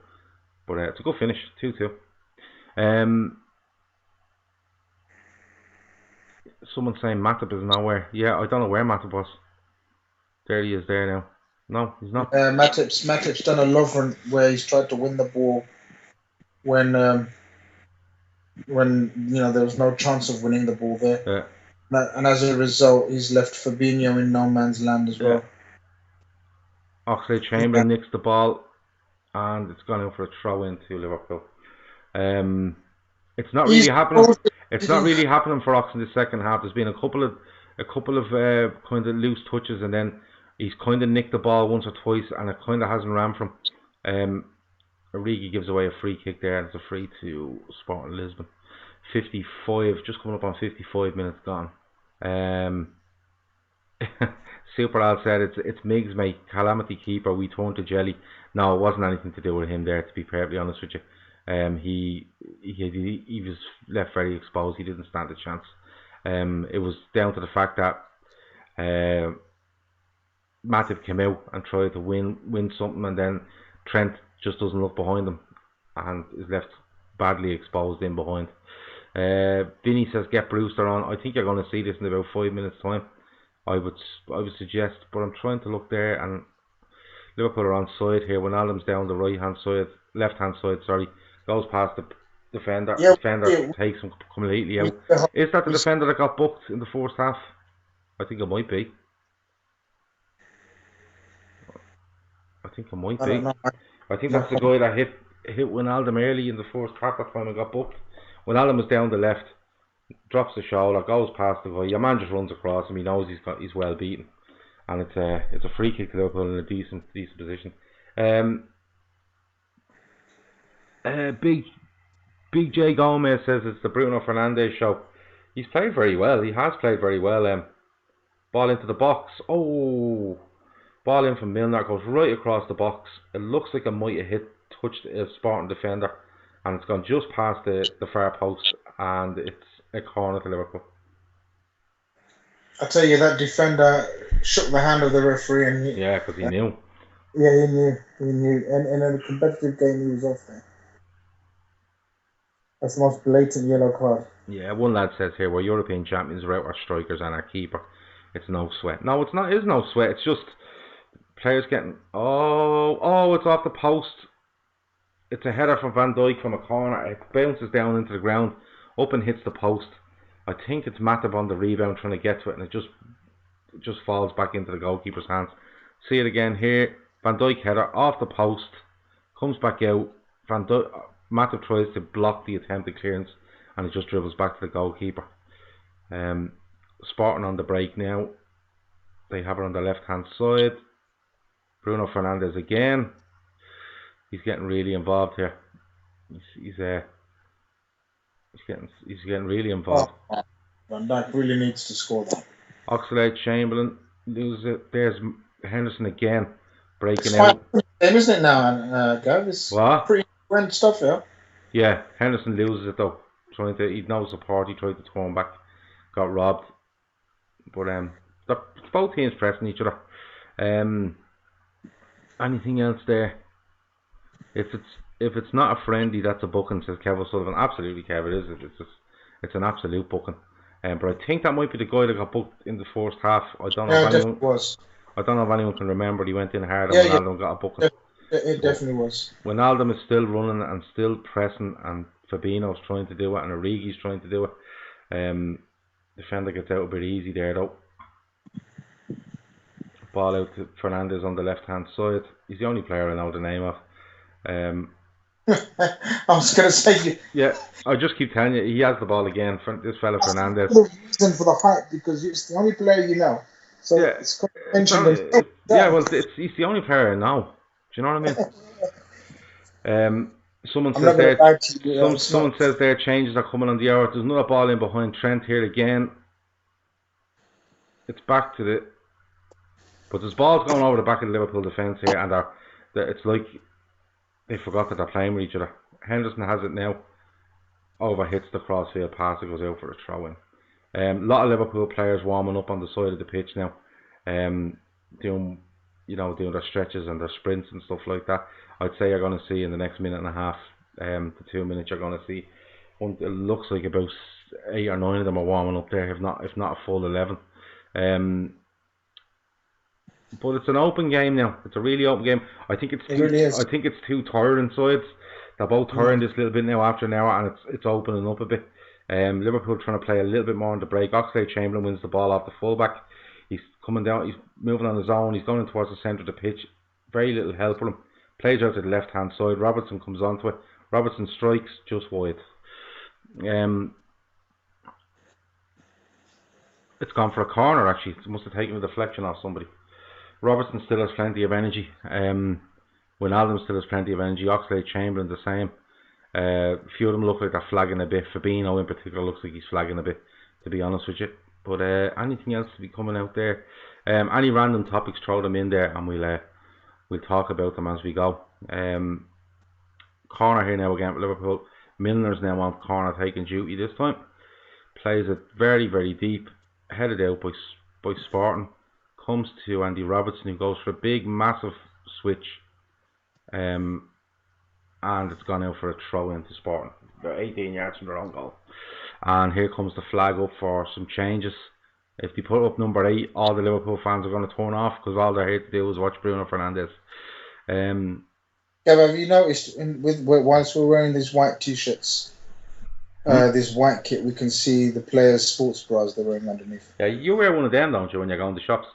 But it's a good finish, 2-2. Someone's saying Matip is nowhere. Yeah, I don't know where Matip was. There he is there now. No, he's not. Matip's done a Lovren where he's tried to win the ball when there was no chance of winning the ball there. Yeah. And as a result, he's left Fabinho in no man's land as well. Oxlade-Chamberlain nicks the ball, and it's gone in for a throw into Liverpool. It's not really happening. It's not really happening for Ox in the second half. There's been a couple of kind of loose touches, and then he's kind of nicked the ball once or twice, and it kind of hasn't ran from. Origi gives away a free kick there, and it's a free to Sporting Lisbon. 55, just coming up on 55 minutes gone. Super Al said it's Miggs, mate, calamity keeper. We turned to jelly. No, it wasn't anything to do with him there, to be perfectly honest with you. He was left very exposed. He didn't stand a chance. It was down to the fact that Matip came out and tried to win something, and then Trent just doesn't look behind him and is left badly exposed in behind. Vinny says get Brewster on. I think you're going to see this in about 5 minutes time. I would suggest, but I'm trying to look there, and Liverpool are on side here. Wijnaldum's down the left hand side. Sorry, goes past the defender. Defender takes him completely out. Is that the defender that got booked in the first half? I think it might be. I think that's the guy that hit Wijnaldum early in the first half. That time it got booked. Wijnaldum was down the left, drops the shoulder, goes past the guy. Your man just runs across him. He knows he's well beaten, and it's a free kick to Liverpool in a decent position. Big J Gomez says it's the Bruno Fernandes show. He's played very well. He has played very well. Ball into the box. Oh, ball in from Milner, goes right across the box. It looks like it might have touched a Sporting defender, and it's gone just past the far post, and it's a corner to Liverpool. I tell you, that defender shook the hand of the referee, and because he knew. Yeah, he knew, and in a competitive game, he was off there. That's the most blatant yellow card. Yeah, one lad says here, we're European champions without our strikers and our keeper. It's no sweat. No, it's not. It's no sweat. It's just players getting. Oh! It's off the post. It's a header from Van Dijk from a corner. It bounces down into the ground, up and hits the post. I think it's Matip on the rebound trying to get to it, and it just falls back into the goalkeeper's hands. See it again here. Van Dijk header off the post, comes back out. Matip tries to block the attempted clearance, and it just dribbles back to the goalkeeper. Sporting on the break now. They have it on the left hand side. Bruno Fernandes again. He's getting really involved here. He's getting really involved. Van Dijk really needs to score that. Oxlade-Chamberlain loses it. There's Henderson again, breaking out. Game, isn't it now, Gav? It's pretty grand stuff, yeah. Yeah, Henderson loses it though. He'd no support. He tried to turn back, got robbed. But both teams pressing each other. Anything else there? If it's not a friendly, that's a booking, says Kev O'Sullivan. Absolutely, Kev, it is. It's an absolute booking. But I think that might be the guy that got booked in the first half. I don't know if anyone can remember. He went in hard and Wijnaldum got a booking. It definitely was. Wijnaldum is still running and still pressing, and Fabinho's trying to do it, and Origi's trying to do it. Defender gets out a bit easy there though. Ball out to Fernandes on the left hand side. He's the only player I know the name of. I was going to say. Yeah, I just keep telling you, he has the ball again. This fella Fernandes. The reason for the hype, because it's the only player you know. So yeah, it's mentioned. He's the only player I know. Do you know what I mean? Someone says their changes are coming on the hour. There's another ball in behind Trent here again. It's back to but there's balls going over the back of the Liverpool defence here, and it's like they forgot that they're playing with each other. Henderson has it now. Overhits the crossfield pass. It goes out for a throw in. A lot of Liverpool players warming up on the side of the pitch now, doing their stretches and their sprints and stuff like that. I'd say you're going to see in the next minute and a half to 2 minutes, you're going to see it looks like about 8 or 9 of them are warming up there, if not a full 11. But it's an open game now. It's a really open game. I think it's two tiring sides. They're both tiring this little bit now after an hour, and it's opening up a bit. Liverpool trying to play a little bit more on the break. Oxlade-Chamberlain wins the ball off the fullback. He's coming down. He's moving on his own. He's going towards the centre of the pitch. Very little help for him. Plays out to the left hand side. Robertson comes onto it. Robertson strikes just wide. It's gone for a corner actually. It must have taken a deflection off somebody. Robertson still has plenty of energy. Wijnaldum still has plenty of energy. Oxlade-Chamberlain the same. A few of them look like they're flagging a bit. Fabinho in particular looks like he's flagging a bit, to be honest with you. But anything else to be coming out there? Any random topics, throw them in there, and we'll talk about them as we go. Corner here now again for Liverpool. Milner's now on corner taking duty this time. Plays it very, very deep, headed out by Sporting. Comes to Andy Robertson, who goes for a big, massive switch. And it's gone out for a throw into Sporting. They're 18 yards from their own goal. And here comes the flag up for some changes. If they put up number 8, all the Liverpool fans are going to turn off, because all they're here to do is watch Bruno Fernandes. Have you noticed, whilst we're wearing these white t-shirts, this white kit, we can see the players' sports bras they're wearing underneath. Yeah, you wear one of them, don't you, when you're going to shops?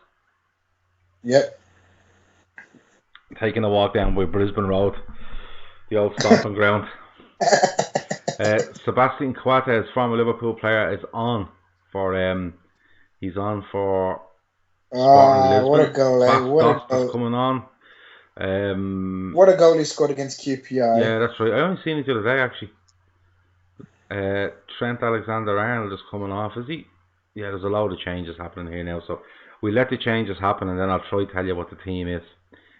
Yep. Taking a walk down by Brisbane Road, the old stomping ground. Sebastian Coates, former Liverpool player, is on for Sporting What a Lisbon. goal, eh? Bas What a Dost is goal. coming on. What a goal he scored against QPR. Yeah, that's right. I only seen it the other day actually. Trent Alexander-Arnold is coming off, is he? Yeah, there's a load of changes happening here now, so we let the changes happen and then I'll try to tell you what the team is.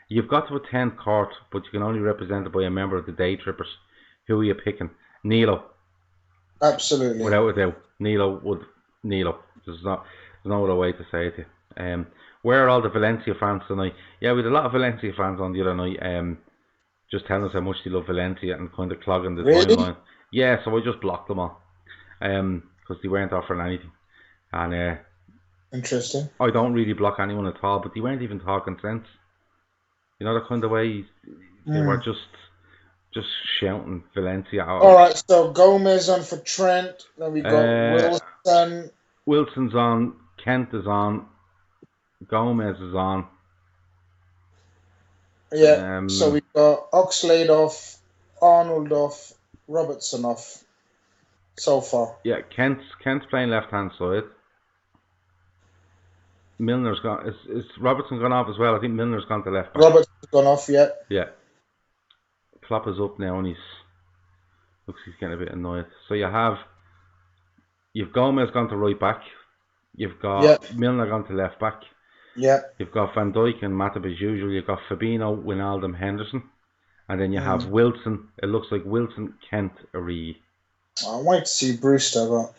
You've got to attend court, but you can only represent it by a member of the Day Trippers. Who are you picking? Nilo. Absolutely. Without a doubt. Nilo. There's no other way to say it to you. Where are all the Valencia fans tonight? Yeah, we had a lot of Valencia fans on the other night, just telling us how much they love Valencia and kind of clogging the Really? timeline. Yeah, so I just blocked them all. Because they weren't offering anything. And Interesting. I don't really block anyone at all, but they weren't even talking sense. You know, the kind of way they were just shouting Valencia out. All right, so Gomez on for Trent. Then we got Wilson. Wilson's on. Kent is on. Gomez is on. Yeah. So we got Oxlade off, Arnold off, Robertson off. So far. Yeah, Kent's playing left hand side. Milner's gone. Is Robertson gone off as well? I think Milner's gone to left back. Robertson's gone off, yeah. Yeah. Klopp is up now and he's getting a bit annoyed. So you've Gomez gone to right back. You've got Milner gone to left back. Yeah. You've got Van Dijk and Matip as usual. You've got Fabinho, Wijnaldum, Henderson. And then you have Wilson. It looks like Wilson, Kent, Origi. I wanted to see Brewster, but...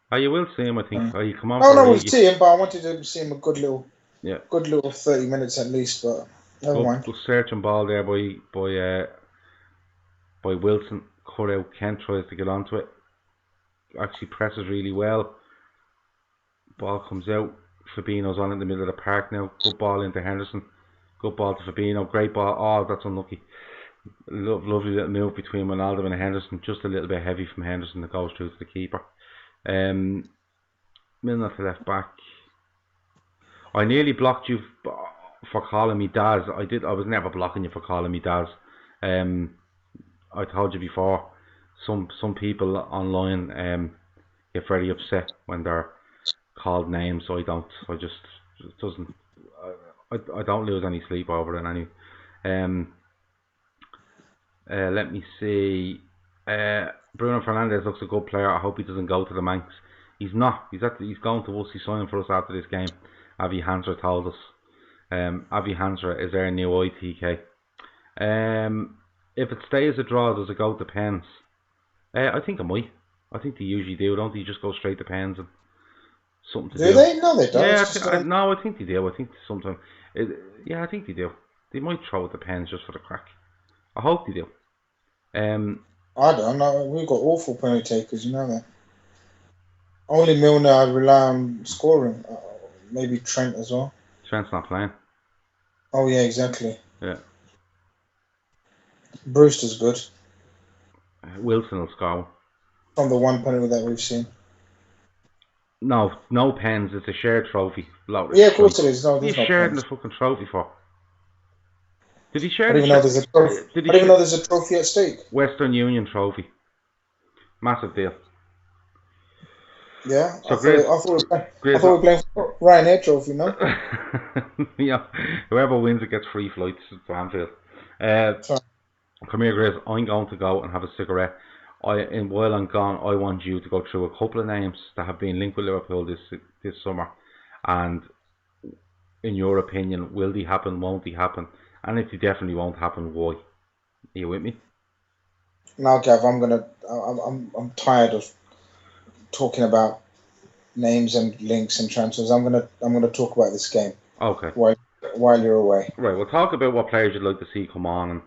Oh, you will see him, I think. Oh, you come on. No, we'll see him, but I wanted to see him a good little 30 minutes at least, but never mind. Good searching ball there by Wilson. Cut out. Kent tries to get onto it. Actually presses really well. Ball comes out. Fabinho's on in the middle of the park now. Good ball into Henderson. Good ball to Fabinho. Great ball. Oh, that's unlucky. Lovely little move between Wijnaldum and Henderson. Just a little bit heavy from Henderson that goes through to the keeper. Milner to left back. I nearly blocked you for calling me Daz. I was never blocking you for calling me Daz. I told you before. Some people online get very upset when they're called names. I don't. I don't lose any sleep over it anyway. Let me see. Bruno Fernandes looks a good player. I hope he doesn't go to the Manx. He's not. He's going to us. He's signing for us after this game. Avi Hansra told us. Avi Hansra is our new ITK. If it stays a draw, does it go to pens? I think it might. I think they usually do, don't they? Just go straight to pens and something to do. Do they? No, they don't. Yeah, I think they do. I think sometimes. I think they do. They might throw it to pens just for the crack. I hope they do. I don't know. We've got awful penalty takers, you know that. Only Milner I rely on scoring. Maybe Trent as well. Trent's not playing. Oh yeah, exactly. Yeah. Brewster's good. Wilson will score. From the one penalty that we've seen. No pens. It's a shared trophy. Yeah, of course it is. No, he's sharing the fucking trophy for. Did he share? I don't even know there's a trophy. I don't even know there's a trophy at stake. Western Union trophy. Massive deal. Yeah, so I thought we were playing for Ryanair trophy, no? Yeah, whoever wins it gets free flights to Anfield. Come here, Grizz. I'm going to go and have a cigarette. While I'm gone, I want you to go through a couple of names that have been linked with Liverpool this summer, and in your opinion, will they happen? Won't they happen? And if they definitely won't happen, why? Are you with me? No, Gav. I'm tired of talking about names and links and transfers. I'm gonna talk about this game. Okay. While you're away. Right. We'll talk about what players you'd like to see come on and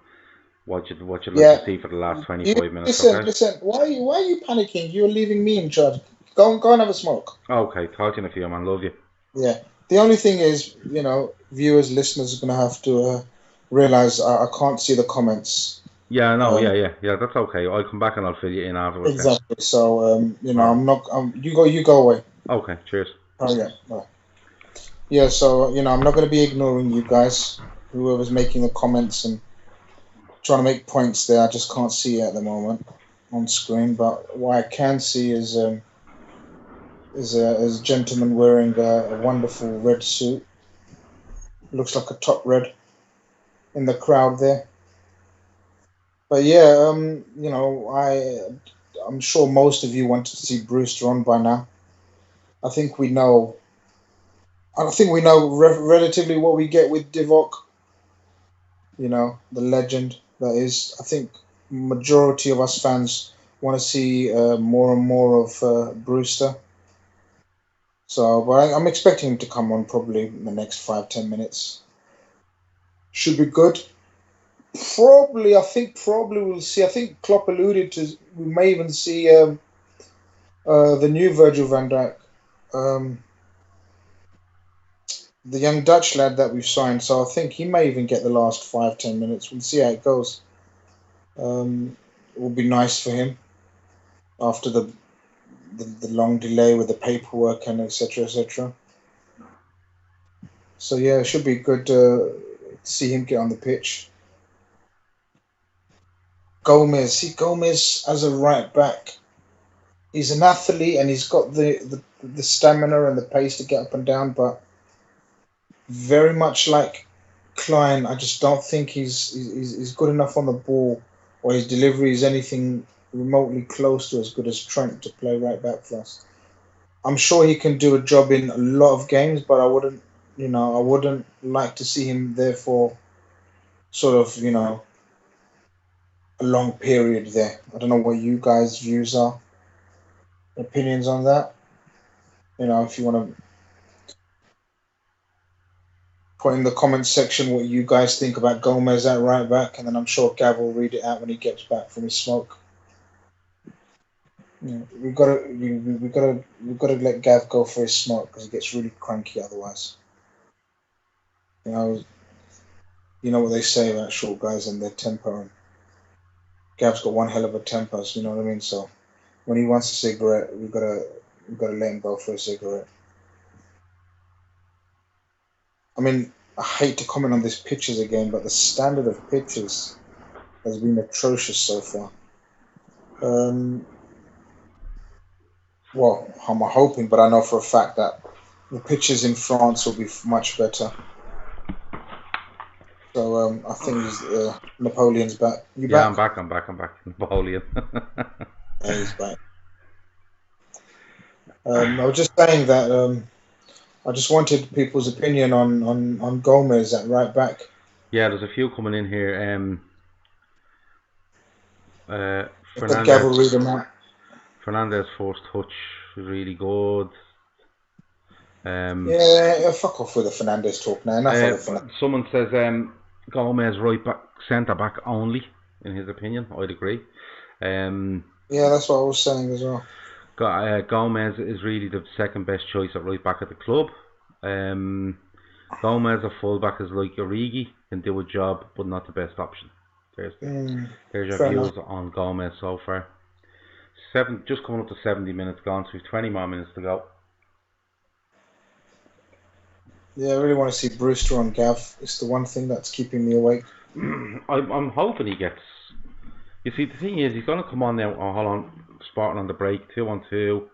what you'd like to see for the last 25 minutes. Listen. Why are you panicking? You're leaving me in charge. Go and have a smoke. Okay. Talk to you in a few, man. Love you. Yeah. The only thing is, viewers, listeners are gonna have to realize I can't see the comments. Yeah, no, yeah. That's okay. I'll come back and I'll fill you in afterwards. Exactly. Then. So, I'm not. You go away. Okay. Cheers. Oh yeah. Right. Yeah. So I'm not going to be ignoring you guys. Whoever's making the comments and trying to make points there, I just can't see it at the moment on screen. But what I can see is is a gentleman wearing a wonderful red suit. Looks like a top red in the crowd there. But yeah, I'm sure most of you wanted to see Brewster on by now. I think we know. I think we know relatively what we get with Divock. The legend that is. I think majority of us fans want to see more and more of Brewster. So, but I'm expecting him to come on probably in the next 5-10 minutes. Should be good. Probably we'll see. I think Klopp alluded to we may even see the new Virgil van Dijk, um, the young Dutch lad that we've signed. So I think he may even get the last 5-10 minutes. We'll see how it goes. It will be nice for him after the long delay with the paperwork and etc. etc. So yeah, it should be good to see him get on the pitch. Gomez as a right back. He's an athlete and he's got the stamina and the pace to get up and down, but very much like Klein, I just don't think he's good enough on the ball or his delivery is anything remotely close to as good as Trent to play right back for us. I'm sure he can do a job in a lot of games, but I wouldn't like to see him there for sort of, a long period there. I don't know what you guys' views are, opinions on that. If you want to put in the comments section what you guys think about Gomez at right back, and then I'm sure Gav will read it out when he gets back from his smoke. We've got to let Gav go for his smoke because he gets really cranky otherwise. You know what they say about short guys and their temper. And Gav's got one hell of a temper, so you know what I mean. So when he wants a cigarette, we've got to let him go for a cigarette. I mean, I hate to comment on these pitches again, but the standard of pitches has been atrocious so far. Well, I'm hoping, but I know for a fact that the pitches in France will be much better. So I think Napoleon's back. You back? I'm back. Napoleon. Yeah, he's back. I was just saying that I just wanted people's opinion on Gomez at right back. Yeah, there's a few coming in here. Fernandez first touch was really good. Yeah, fuck off with the Fernandez talk now. Enough of the someone says Gomez right back, centre back only. In his opinion, I'd agree. Yeah, that's what I was saying as well. Gomez is really the second best choice at right back at the club. Gomez at full back is like Origi, can do a job, but not the best option. There's your views on Gomez so far. Just coming up to 70 minutes gone, so we've 20 more minutes to go. Yeah, I really want to see Brewster on Gav. It's the one thing that's keeping me awake. I'm hoping he gets. You see, the thing is, he's going to come on now. Oh, hold on, Sporting on the break, 2-on-2.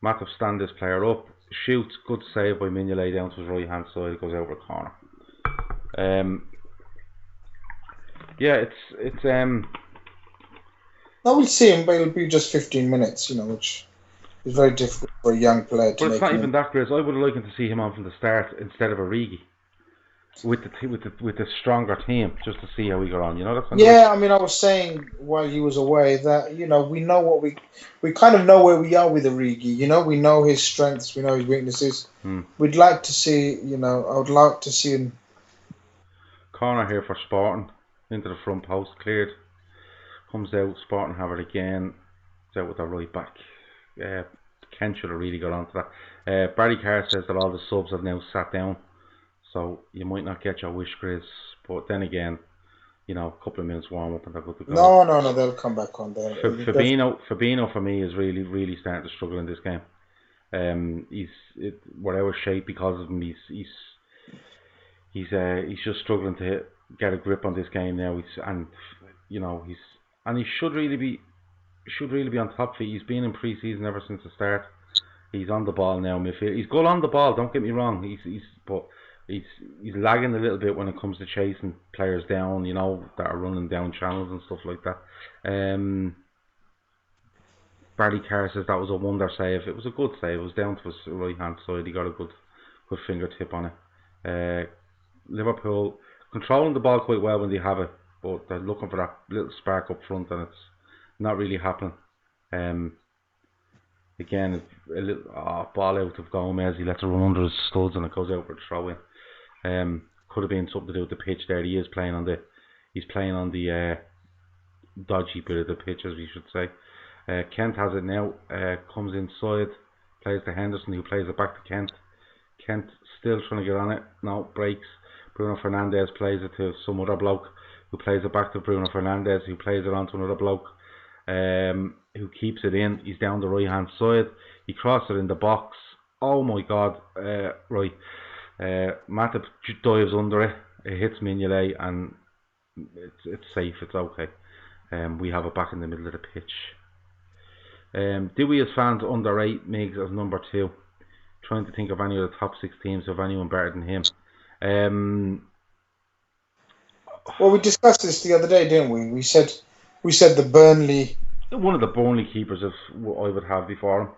Matip stand this player up, shoots, good save by Mignolet down to his right hand side, goes over the corner. Yeah, it's Now we'll see him, but it'll be just 15 minutes, which is very difficult for a young player to make. But it's not even that, Grizz. I would have liked to see him on from the start instead of Origi. With the stronger team, just to see how we got on, I mean, I was saying while he was away that we know what we kind of know where we are with Origi. We know his strengths, we know his weaknesses. We'd like to see, I would like to see him. Corner here for Sporting, into the front post, cleared. Comes out, Sporting have it again. It's out with the right back. Ken should have really got onto that. Barry Carr says that all the subs have now sat down. So you might not get your wish, Grizz, but then again, a couple of minutes warm up and they're good to go. No, they'll come back on there. Fabinho for me is really, really starting to struggle in this game. He's whatever shape because of him. He's just struggling to get a grip on this game now. He should really be on top feet. He's been in pre-season ever since the start. He's on the ball now, midfield. He's good on the ball. Don't get me wrong. He's lagging a little bit when it comes to chasing players down. You know, that are running down channels and stuff like that. Barry Carr says that was a wonder save. It was a good save. It was down to his right hand side. He got a good fingertip on it. Liverpool controlling the ball quite well when they have it, but they're looking for that little spark up front, and it's not really happening. Again, a little ball out of Gomez. He lets it run under his studs, and it goes out for a throw in. Could have been something to do with the pitch there. He's playing on the dodgy bit of the pitch, as we should say. Kent has it now. Comes inside, plays to Henderson, who plays it back to Kent. Kent still trying to get on it. No, breaks. Bruno Fernandes plays it to some other bloke, who plays it back to Bruno Fernandes, who plays it on to another bloke, who keeps it in. He's down the right hand side. He crosses it in the box. Oh my God! Right. Matip dives under it. It hits Mignolet, and it's safe. It's okay. We have it back in the middle of the pitch. Do we as fans underrate Miggs as number 2? Trying to think of any of the top 6 teams, of anyone better than him. Well, we discussed this the other day, didn't we? We said the Burnley. One of the Burnley keepers is what I would have before him.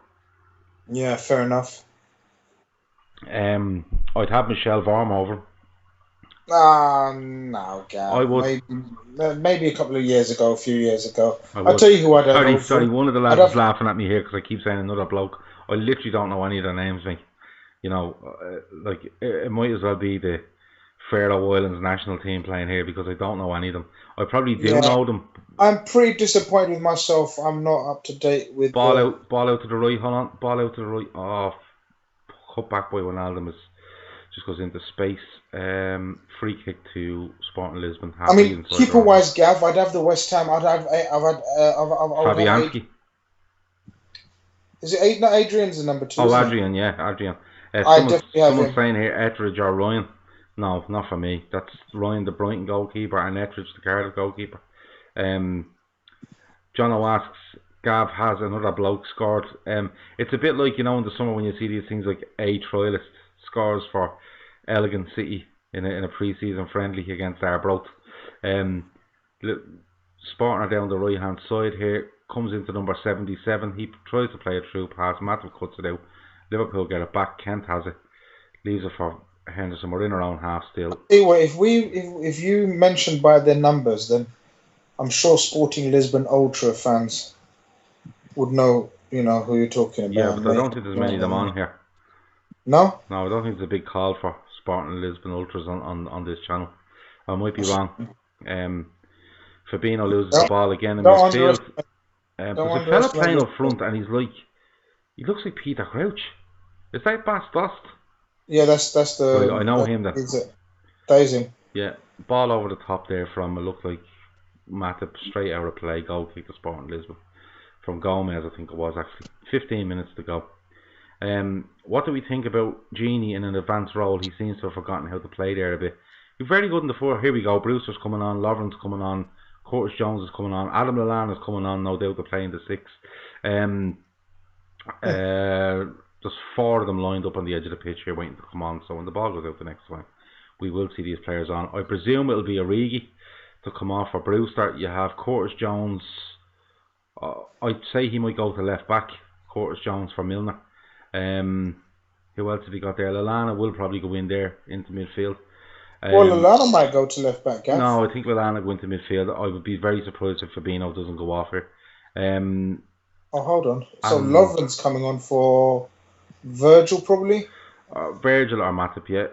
Yeah, fair enough. I'd have Michel Vorm over him. No, Gav. I would. Maybe a couple of years ago, a few years ago. I'll tell you who I'd have. Sorry, one of the lads is laughing at me here because I keep saying another bloke. I literally don't know any of their names, mate. You know, like it might as well be the Faroe Islands national team playing here, because I don't know any of them. I probably do know them. I'm pretty disappointed with myself. I'm not up to date with ball out to the right. Hold on, ball out to the right. Oh, cut back by Wijnaldum just goes into space. Free kick to Sporting Lisbon. I mean, keeper wise, Gav, I'd have the West Ham. I'd have Fabianski. Is it not Adrian's the number 2? Oh, Adrian, yeah, Adrian. Someone's saying here Etheridge or Ryan. No, not for me. That's Ryan, the Brighton goalkeeper, and Etheridge, the Cardiff goalkeeper. Jono asks, Gav, has another bloke scored? It's a bit like, you know, in the summer when you see these things like a trialist scores for Elegant City in a pre-season friendly against Arbroath. Sporting are down the right hand side here. Comes into number 77. He tries to play a through pass. Matip cuts it out. Liverpool get it back. Kent has it. Leaves it for Henderson. We're in our own half still. Anyway, if you mentioned by their numbers, then I'm sure Sporting Lisbon Ultra fans would know, you know, who you're talking about. Yeah, but I don't think there's many of them on here. No? No, I don't think there's a big call for Sporting Lisbon Ultras on this channel. I might be wrong. Fabinho loses the ball again in midfield. There's a fella playing up front, and he looks like Peter Crouch. Is that Bas Dost? Yeah, that's the. Right, I know him. That is him. Yeah, ball over the top there from, it looked like Matip, straight out of play, goal kick to Sporting Lisbon from Gomez, I think it was actually. 15 minutes to go. What do we think about Genie in an advanced role? He seems to have forgotten how to play there a bit. He's very good in the 4. Here we go. Brewster's coming on. Lovren's coming on. Curtis Jones is coming on. Adam Lallana is coming on, no doubt, to play in the 6. There's 4 of them lined up on the edge of the pitch here waiting to come on. So when the ball goes out the next time, we will see these players on. I presume it'll be Origi to come off for Brewster. You have Curtis Jones. I'd say he might go to left back. Curtis Jones for Milner. Who else have we got there? Lallana will probably go in there into midfield. Well, Lallana might go to left back, Gav. No, I think Lallana will go into midfield. I would be very surprised if Fabinho doesn't go off here. Hold on. So Lovren's coming on for Virgil, probably? Virgil or Matip, yeah.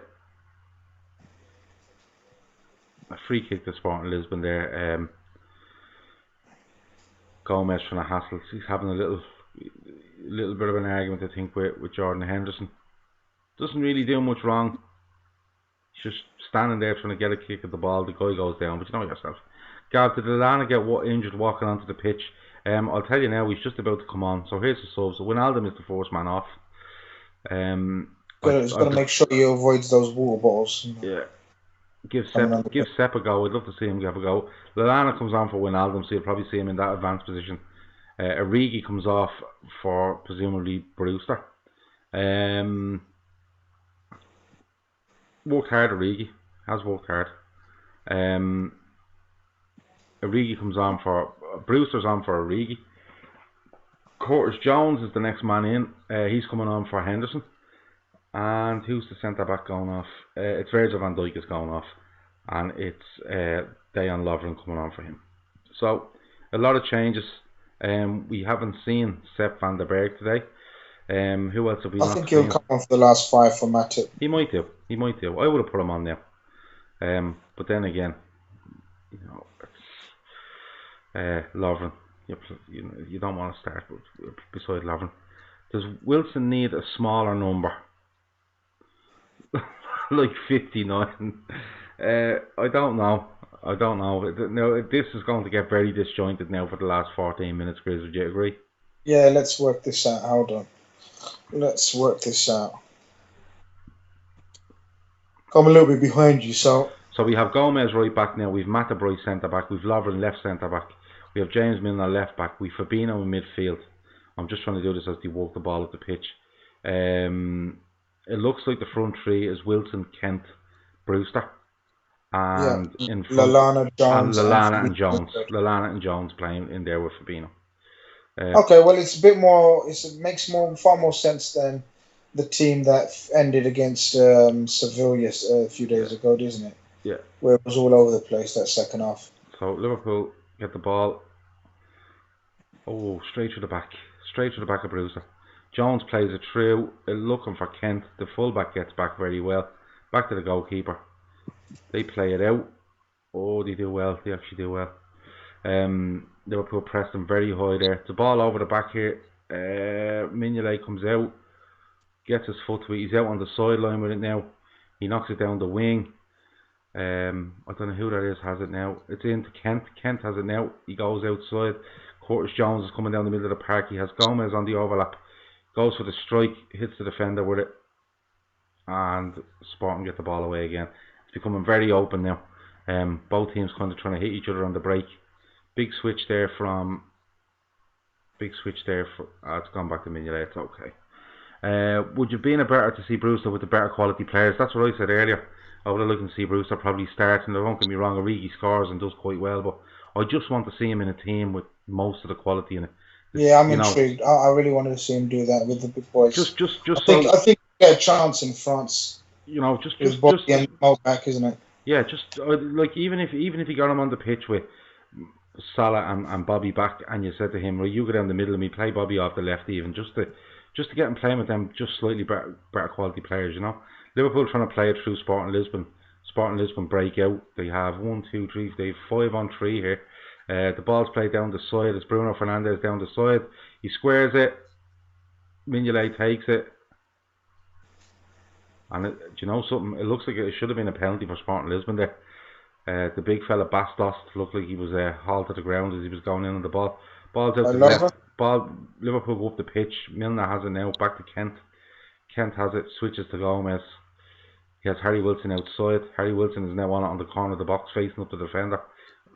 A free kick to Sporting Lisbon there. Gomez trying to hassle. He's having a little bit of an argument, I think, with Jordan Henderson. Doesn't really do much wrong. He's just standing there trying to get a kick at the ball. The guy goes down, but you know yourself. Gav, did Lallana get injured walking onto the pitch? I'll tell you now, he's just about to come on. So here's the subs. So Wijnaldum is the first man off. He's got to make sure he avoids those water bottles. Yeah. Give Sepp a go. I'd love to see him have a go. Lallana comes on for Wijnaldum, so you'll probably see him in that advanced position. Origi comes off for presumably Brewster. Worked hard, Origi. Has worked hard. Origi comes on for... Brewster's on for Origi. Curtis Jones is the next man in. He's coming on for Henderson. And who's the centre-back going off? It's Virgil van Dijk is going off. And it's Dejan Lovren coming on for him. So, a lot of changes. We haven't seen Sepp van der Berg today. Who else have we not seen? I think he'll come on for the last 5 for Matip. He might do. I would have put him on there. But then again, you know, Lovren. You don't want to start beside Lovren. Does Wilson need a smaller number? Like 59? I don't know. No, this is going to get very disjointed now for the last 14 minutes, Grizz. Would you agree? Yeah, let's work this out. Hold on. Let's work this out. I'm a little bit behind you, so we have Gomez right back now. We've Matip right centre back. We've Lovren left centre back. We have James Milner left back. We've Fabinho in midfield. I'm just trying to do this as they walk the ball up the pitch. It looks like the front three is Wilson, Kent, Brewster, and in front, Lallana and Jones playing in there with Fabinho. Okay, well, it's a bit more. It makes far more sense than the team that ended against Sevilla a few days ago, doesn't it? Yeah. Where it was all over the place that second half. So Liverpool get the ball. Oh, straight to the back of Brewster. Jones plays it through, looking for Kent. The fullback gets back very well. Back to the goalkeeper. They play it out. Oh, they do well. They actually do well. Liverpool pressed them very high there. The ball over the back here. Mignolet comes out. Gets his foot to it. He's out on the sideline with it now. He knocks it down the wing. I don't know who that is. Has it now. It's into Kent. Kent has it now. He goes outside. Curtis Jones is coming down the middle of the park. He has Gomez on the overlap. Goes for the strike. Hits the defender with it. And Sporting get the ball away again. It's becoming very open now. Both teams kind of trying to hit each other on the break. Big switch there. It's gone back to Mignolet. It's okay. Would you have been better to see Brewster with the better quality players? That's what I said earlier. I would have liked to see Brewster probably start, and don't get me wrong, Origi scores and does quite well, but I just want to see him in a team with most of the quality in it. Yeah, I'm intrigued. I really wanted to see him do that with the big boys. I think he get a chance in France. You know, just back, isn't it? Yeah, just like even if he got him on the pitch with Salah and Bobby back, and you said to him, "Well, you go down the middle and me play Bobby off the left," even just to get him playing with them, just slightly better quality players, you know. Liverpool trying to play it through Sporting Lisbon. Sporting Lisbon break out. They have 1, 2, 3. They have 5 on 3 here. The ball's played down the side. It's Bruno Fernandes down the side. He squares it. Mignolet takes it. And do you know something? It looks like it should have been a penalty for Sporting Lisbon there. The big fella Bastos looked like he was hauled to the ground as he was going in on the ball. Ball's out to the left. Liverpool go up the pitch. Milner has it now. Back to Kent. Kent has it. Switches to Gomez. He has Harry Wilson outside. Harry Wilson is now on the corner of the box facing up the defender.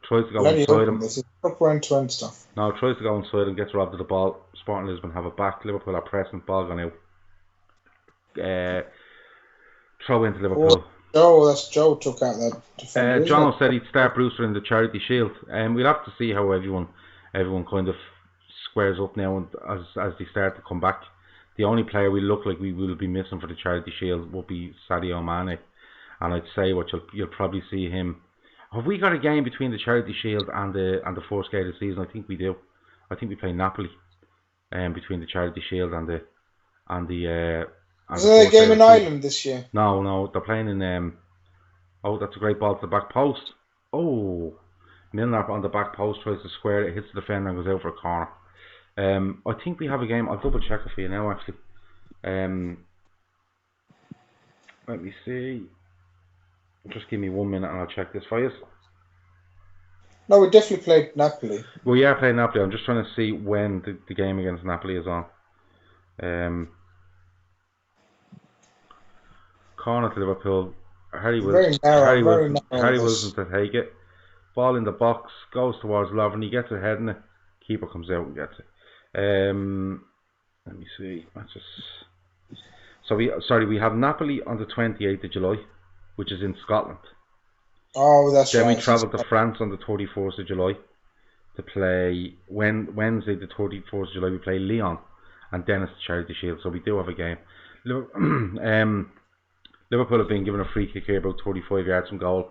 Tries to go inside him. This is proper end-to-end stuff. No, tries to go inside and gets robbed of the ball. Sporting Lisbon have it back. Liverpool are pressing. Ball gone out. Throw into Liverpool. Joe took out that defender. John said he'd start Brewster in the Charity Shield. We'll have to see how everyone kind of squares up now and as they start to come back. The only player we look like we will be missing for the Charity Shield will be Sadio Mane, and I'd say what you'll probably see him. Have we got a game between the Charity Shield and the first game of the season? I think we do. I think we play Napoli, between the Charity Shield and the. Is there a game in Ireland this year? No, they're playing in. Oh, that's a great ball to the back post. Oh, Milner on the back post tries to square it, hits the defender and goes out for a corner. I think we have a game. I'll double check it for you now. Actually, let me see. Just give me 1 minute and I'll check this for you. No, we definitely played Napoli. Well, yeah, playing Napoli. I'm just trying to see when the game against Napoli is on. Corner to Liverpool. Harry Wilson to take it. Ball in the box, goes towards Lovren. He gets ahead in it. Keeper comes out and gets it. Let me see. That's just. So we have Napoli on the 28th of July, which is in Scotland. Oh, that's Then right. we travel to France on the 31st of July to play Wednesday the 31st of July. We play Lyon, and then it's the Charity Shield. So we do have a game. Liverpool have been given a free kick here, about 35 yards from goal,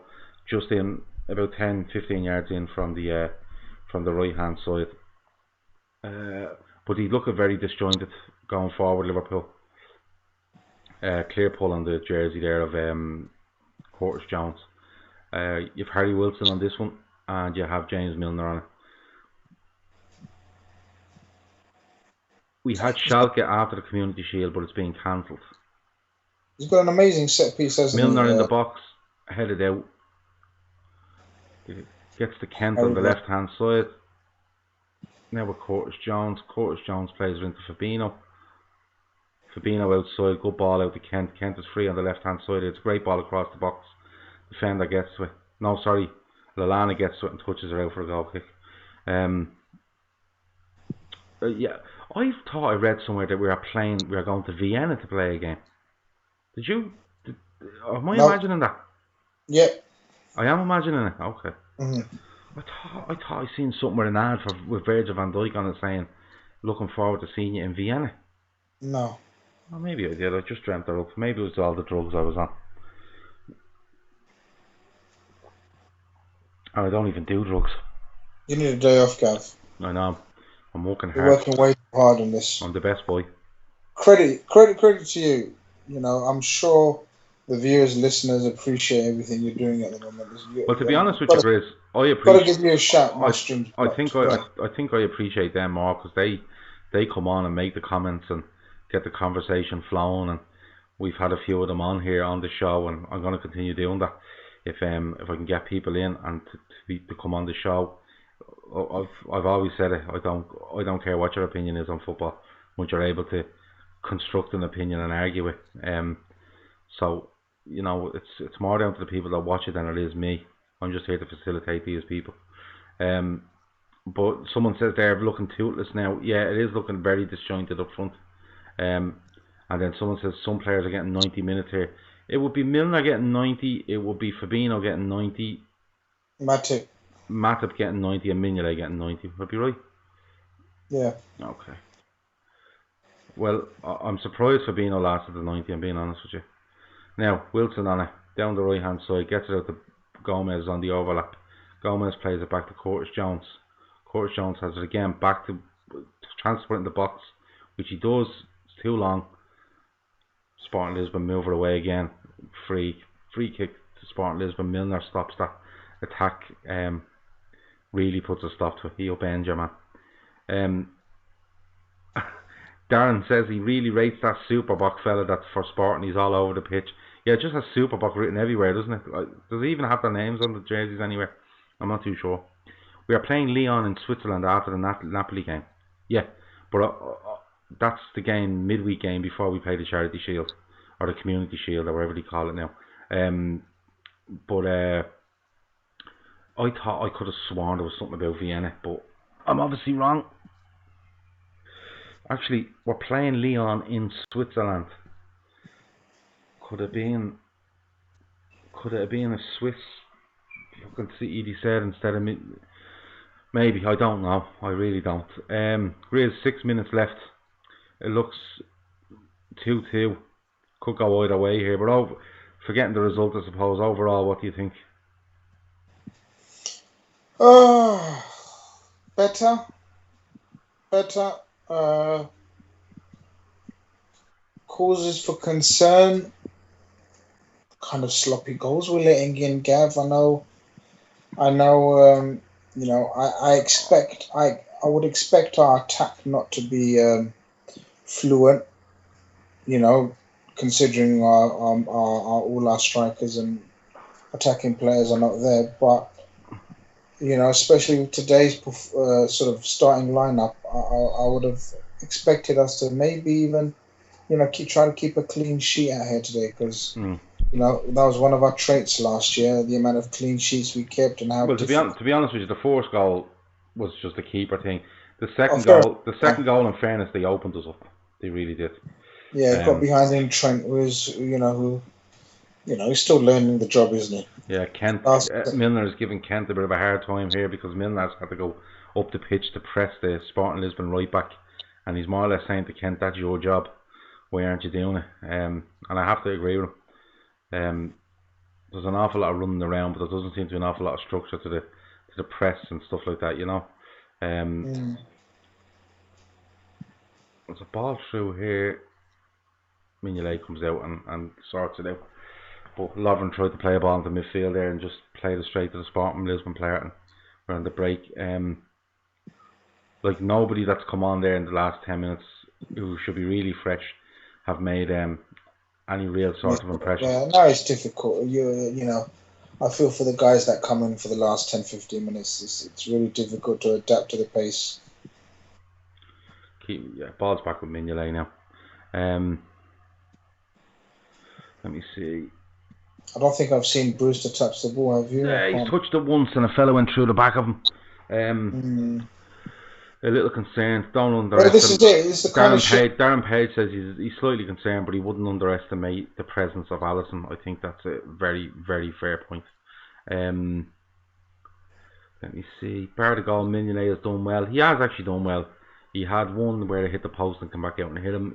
just in about 10-15 yards in from the right hand side. But he's looking very disjointed going forward, Liverpool. Clear pull on the jersey there of Curtis Jones. You've Harry Wilson on this one, and you have James Milner on it. We had Schalke after the Community Shield, but it's being cancelled. He's got an amazing set piece, hasn't he? Milner in the box, headed out. Gets to Kent on the left hand side. Now with Curtis Jones. Curtis Jones plays into Fabinho. Fabinho outside, good ball out to Kent. Kent is free on the left hand side. It's a great ball across the box. Defender gets to it. No, sorry. Lallana gets to it and touches her out for a goal kick. Yeah, I thought I read somewhere that we are going to Vienna to play a game. Did you? Am I imagining that? Yep. I am imagining it. Okay. Mm-hmm. I thought I seen somewhere an ad with Virgil van Dijk on it saying, "Looking forward to seeing you in Vienna." No. Well, maybe I did. I just dreamt that up. Maybe it was all the drugs I was on. And I don't even do drugs. You need a day off, Gav. I know. I'm working hard. You're working way too hard on this. I'm the best boy. Credit to you. You know, I'm sure the viewers, listeners appreciate everything you're doing at the moment. Well, to be honest with you, Grizz, I appreciate. Got to give you a shout. I think I appreciate them more because they come on and make the comments and get the conversation flowing, and we've had a few of them on here on the show, and I'm going to continue doing that if I can get people in and to come on the show. I've always said it. I don't care what your opinion is on football once you're able to construct an opinion and argue it. So you know, it's more down to the people that watch it than it is me. I'm just here to facilitate these people. But someone says they're looking toothless now. Yeah, it is looking very disjointed up front. And then someone says some players are getting 90 minutes here. It would be Milner getting 90. It would be Fabinho getting 90. Matip getting 90 and Mignolet getting 90. Would be right? Yeah. Okay. Well, I'm surprised Fabinho lasted the 90, I'm being honest with you. Now, Wilson on it, down the right hand side, gets it out to Gomez on the overlap. Gomez plays it back to Curtis Jones. Curtis Jones has it again back to transport in the box, which he does. It's too long. Sporting Lisbon move it away again. Free kick to Sporting Lisbon. Milner stops that attack. Really puts a stop to it. He upends your man. Darren says he really rates that Superbox fella that's for Sporting. He's all over the pitch. Yeah, it just has Superbox written everywhere, doesn't it? Does it even have their names on the jerseys anywhere? I'm not too sure. We are playing Lyon in Switzerland after the Napoli game. Yeah, but that's the game, midweek game before we play the Charity Shield or the Community Shield or whatever they call it now. But I thought I could have sworn there was something about Vienna, but I'm obviously wrong. Actually, we're playing Lyon in Switzerland. Could it have been a Swiss fucking city, he said, instead of me? Maybe, I don't know. I really don't. Grizz, 6 minutes left. It looks 2-2. Could go either way here, but forgetting the result, I suppose. Overall, what do you think? Better. Causes for concern. Kind of sloppy goals we're letting in, Gav. I know. You know, I would expect our attack not to be fluent. You know, considering all our strikers and attacking players are not there, but you know, especially with today's sort of starting lineup, I would have expected us to maybe even, you know, try to keep a clean sheet out here today, because you know, that was one of our traits last year, the amount of clean sheets we kept and how. Well, to be honest with you, the first goal was just a keeper thing. The second goal, in fairness, they opened us up. They really did. Yeah, got behind him. Trent was, he's still learning the job, isn't he? Yeah, Kent. Last, Milner's giving Kent a bit of a hard time here because Milner's had to go up the pitch to press the Sporting Lisbon right back, and he's more or less saying to Kent, "That's your job. Why aren't you doing it?" And I have to agree with him. There's an awful lot of running around, but there doesn't seem to be an awful lot of structure to the press and stuff like that. There's a ball through here. Mignolet comes out and sorts it out. But Lovren tried to play a ball into midfield there and just played it straight to the Sporting Lisbon player, and we're on the break. Like nobody that's come on there in the last 10 minutes who should be really fresh have made any real sort of impression. Yeah, no, it's difficult. I feel for the guys that come in for the last 10, 15 minutes. It's really difficult to adapt to the pace. Ball's back with Mignolet now. Let me see. I don't think I've seen Brewster touch the ball, have you? Yeah, he's touched it once and a fella went through the back of him. A little concerned. Don't underestimate. This is it. It's the kind of shit. Darren Page says he's slightly concerned, but he wouldn't underestimate the presence of Alisson. I think that's a very, very fair point. Let me see. Bar the goal, Mignolet has done well. He has actually done well. He had one where he hit the post and come back out and hit him.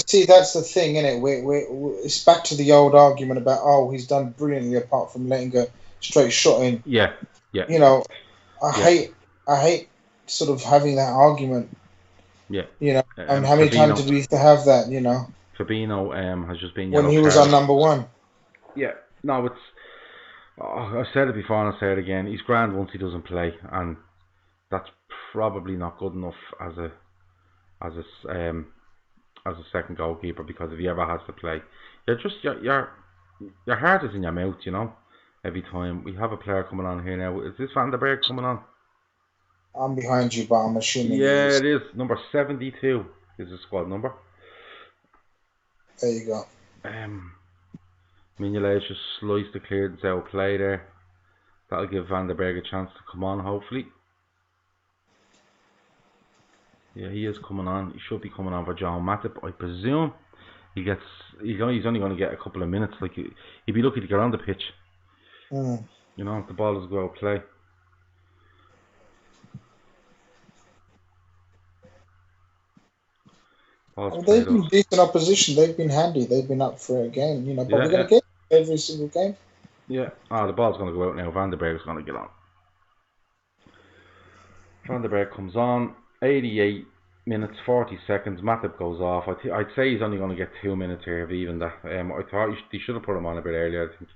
See, that's the thing, isn't it? It's back to the old argument about, he's done brilliantly apart from letting a straight shot in. Yeah. I hate sort of having that argument. Yeah. And how many times did we used to have that, Fabinho has just been when he was our number one. Yeah. No, it's I've said it before and I'll say it again. He's grand once he doesn't play, and that's probably not good enough as a second goalkeeper, because if he ever has to play, your heart is in your mouth, every time. We have a player coming on here now. Is this Van der Berg coming on? I'm behind you, but I'm assuming. Yeah, it is. Number 72 is the squad number. There you go. Mignolet just sliced the clearance out play there. That'll give Van der Berg a chance to come on, hopefully. Yeah, he is coming on. He should be coming on for John Matip. I presume he's only going to get a couple of minutes. Like he'd be lucky to get on the pitch. If the ball doesn't go out play. They've been decent opposition. They've been handy. They've been up for a game. But we're going to get every single game. Yeah. The ball's going to go out now. Van der Berg's going to get on. Van der Berg comes on. 88 minutes 40 seconds. Matip goes off. I'd say he's only going to get 2 minutes here, if even that. I thought he should have put him on a bit earlier, I think.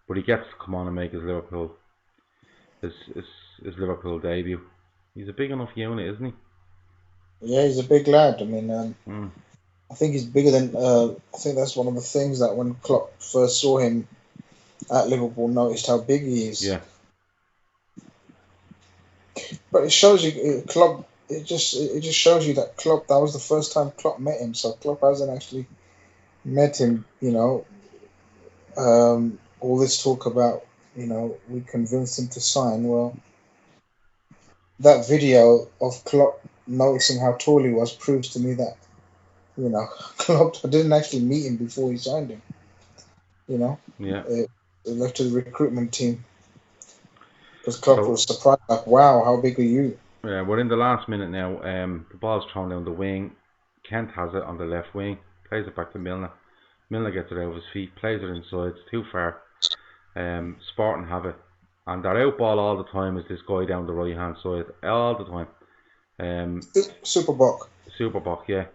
But he gets to come on and make his Liverpool debut. He's a big enough unit, isn't he? Yeah, he's a big lad. I mean, I think he's bigger than. I think that's one of the things that when Klopp first saw him at Liverpool, noticed how big he is. Yeah. But it shows you, Klopp. It just shows you that Klopp. That was the first time Klopp met him. So Klopp hasn't actually met him. All this talk about, we convinced him to sign. Well, that video of Klopp noticing how tall he was proves to me that, Klopp didn't actually meet him before he signed him. Yeah. It left to the recruitment team. Because Klopp was surprised, like, wow, how big are you? Yeah, we're in the last minute now. The ball's thrown down the wing. Kent has it on the left wing. Plays it back to Milner. Milner gets it out of his feet. Plays it inside. It's too far. Sporting have it. And their out ball all the time is this guy down the right hand side. All the time. Superbock, yeah.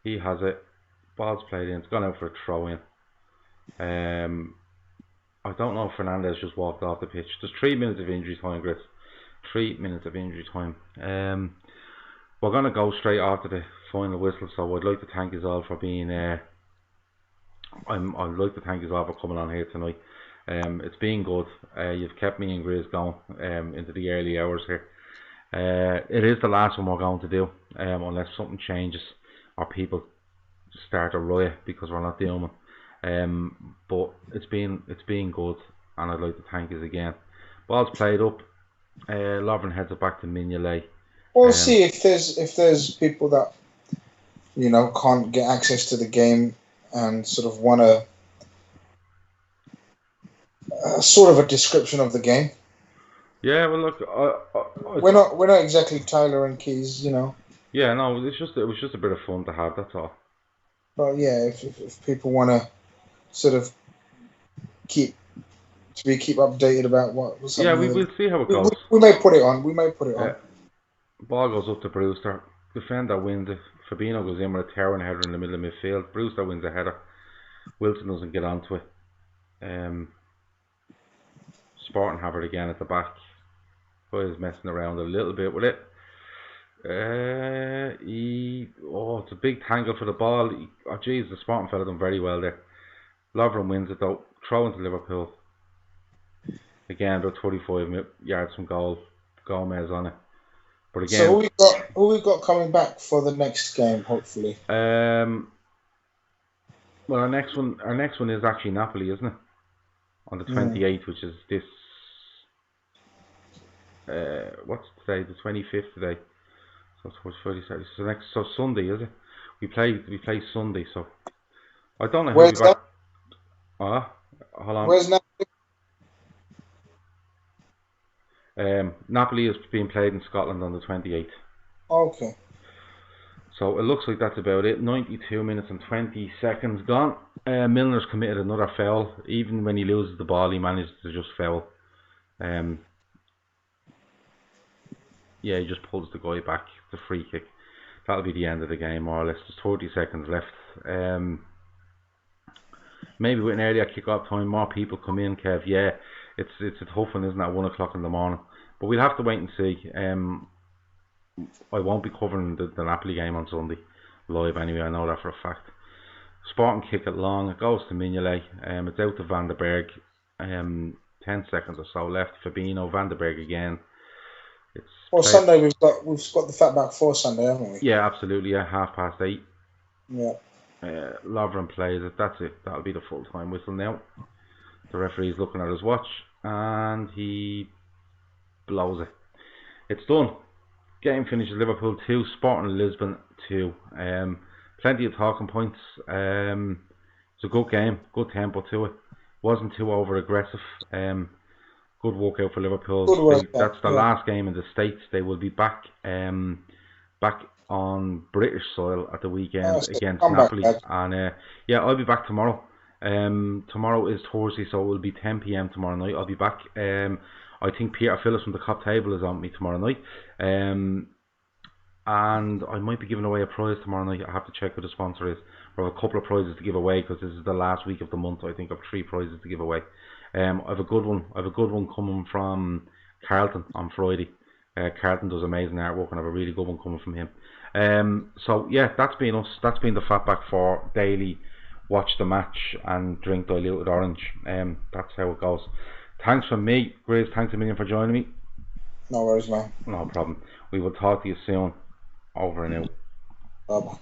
He has it. Ball's played in. It's gone out for a throw in. I don't know if Fernandez just walked off the pitch. There's 3 minutes of injury time, Grizz. 3 minutes of injury time. We're going to go straight after the final whistle, so I'd like to thank you all for being I'd like to thank you all for coming on here tonight. It's been good. You've kept me and Grizz going into the early hours here. It is the last one we're going to do, unless something changes or people start a riot because we're not doing it. But it's been good, and I'd like to thank you again. Ball's played up. Lovren heads it back to Mignolet. We'll see if there's people that can't get access to the game and sort of want a sort of a description of the game. Yeah, well, look, We're not exactly Tyler and Keys, Yeah, no, it was just a bit of fun to have. That's all. But yeah, if people want to sort of keep updated about what's Yeah, happening, we'll see how it we, we, goes. we may put it on. We may put it on. Ball goes up to Brewster. Defender wins it. Fabinho goes in with a towering header in the middle of midfield. Brewster wins a header. Wilson doesn't get onto it. Sporting have it again at the back. Boy is messing around a little bit with it. It's a big tangle for the ball. The Sporting fella done very well there. Lovren wins it though. Throw into Liverpool. Again, about 25 yards from goal. Gomez on it. But again, so who we got coming back for the next game? Hopefully. Well, our next one is actually Napoli, isn't it? On the 28th, which is this. What's today? The 25th today. So it's Friday, Saturday. So Sunday, is it? We play Sunday. So I don't know who'll be back. Hold on. Where's Napoli? Napoli is being played in Scotland on the 28th. Okay. So it looks like that's about it. 92 minutes and 20 seconds gone. Milner's committed another foul. Even when he loses the ball, he manages to just foul. Yeah, he just pulls the guy back. The free kick. That'll be the end of the game, more or less. There's 30 seconds left. Maybe with an earlier kick-off time, more people come in, Kev. Yeah, it's a tough one, isn't it, at 1 o'clock in the morning? But we'll have to wait and see. I won't be covering the Napoli game on Sunday live anyway. I know that for a fact. Sporting kick it long. It goes to Mignolet. It's out to Van der Berg. 10 seconds or so left. Fabinho, Van der Berg again. Sunday we've got the Fatback 4 Sunday, haven't we? Yeah, absolutely. Yeah, 8:30. Yeah. Lovren plays it. That's it. That'll be the full time whistle now. The referee's looking at his watch and he blows it. It's done. Game finishes Liverpool 2, Sporting Lisbon 2. Plenty of talking points. It's a good game, good tempo to it. Wasn't too over aggressive. Good walkout for Liverpool. That's the last game in the States. They will be back on British soil at the weekend against Napoli. And I'll be back tomorrow. Tomorrow is Thursday, so it will be 10 p.m. tomorrow night. I'll be back. I think Peter Phillips from the Cop Table is on me tomorrow night. And I might be giving away a prize tomorrow night. I have to check who the sponsor is. I have a couple of prizes to give away because this is the last week of the month. I think I have 3 prizes to give away. I have a good one. I have a good one coming from Carlton on Friday. Carlton does amazing artwork and I have a really good one coming from him. So yeah, that's been us. That's been the Fatback 4 daily. Watch the match and drink diluted orange. That's how it goes. Thanks from me, Grizz. Thanks a million for joining me. No worries, man. No problem. We will talk to you soon. Over and out. Bye-bye.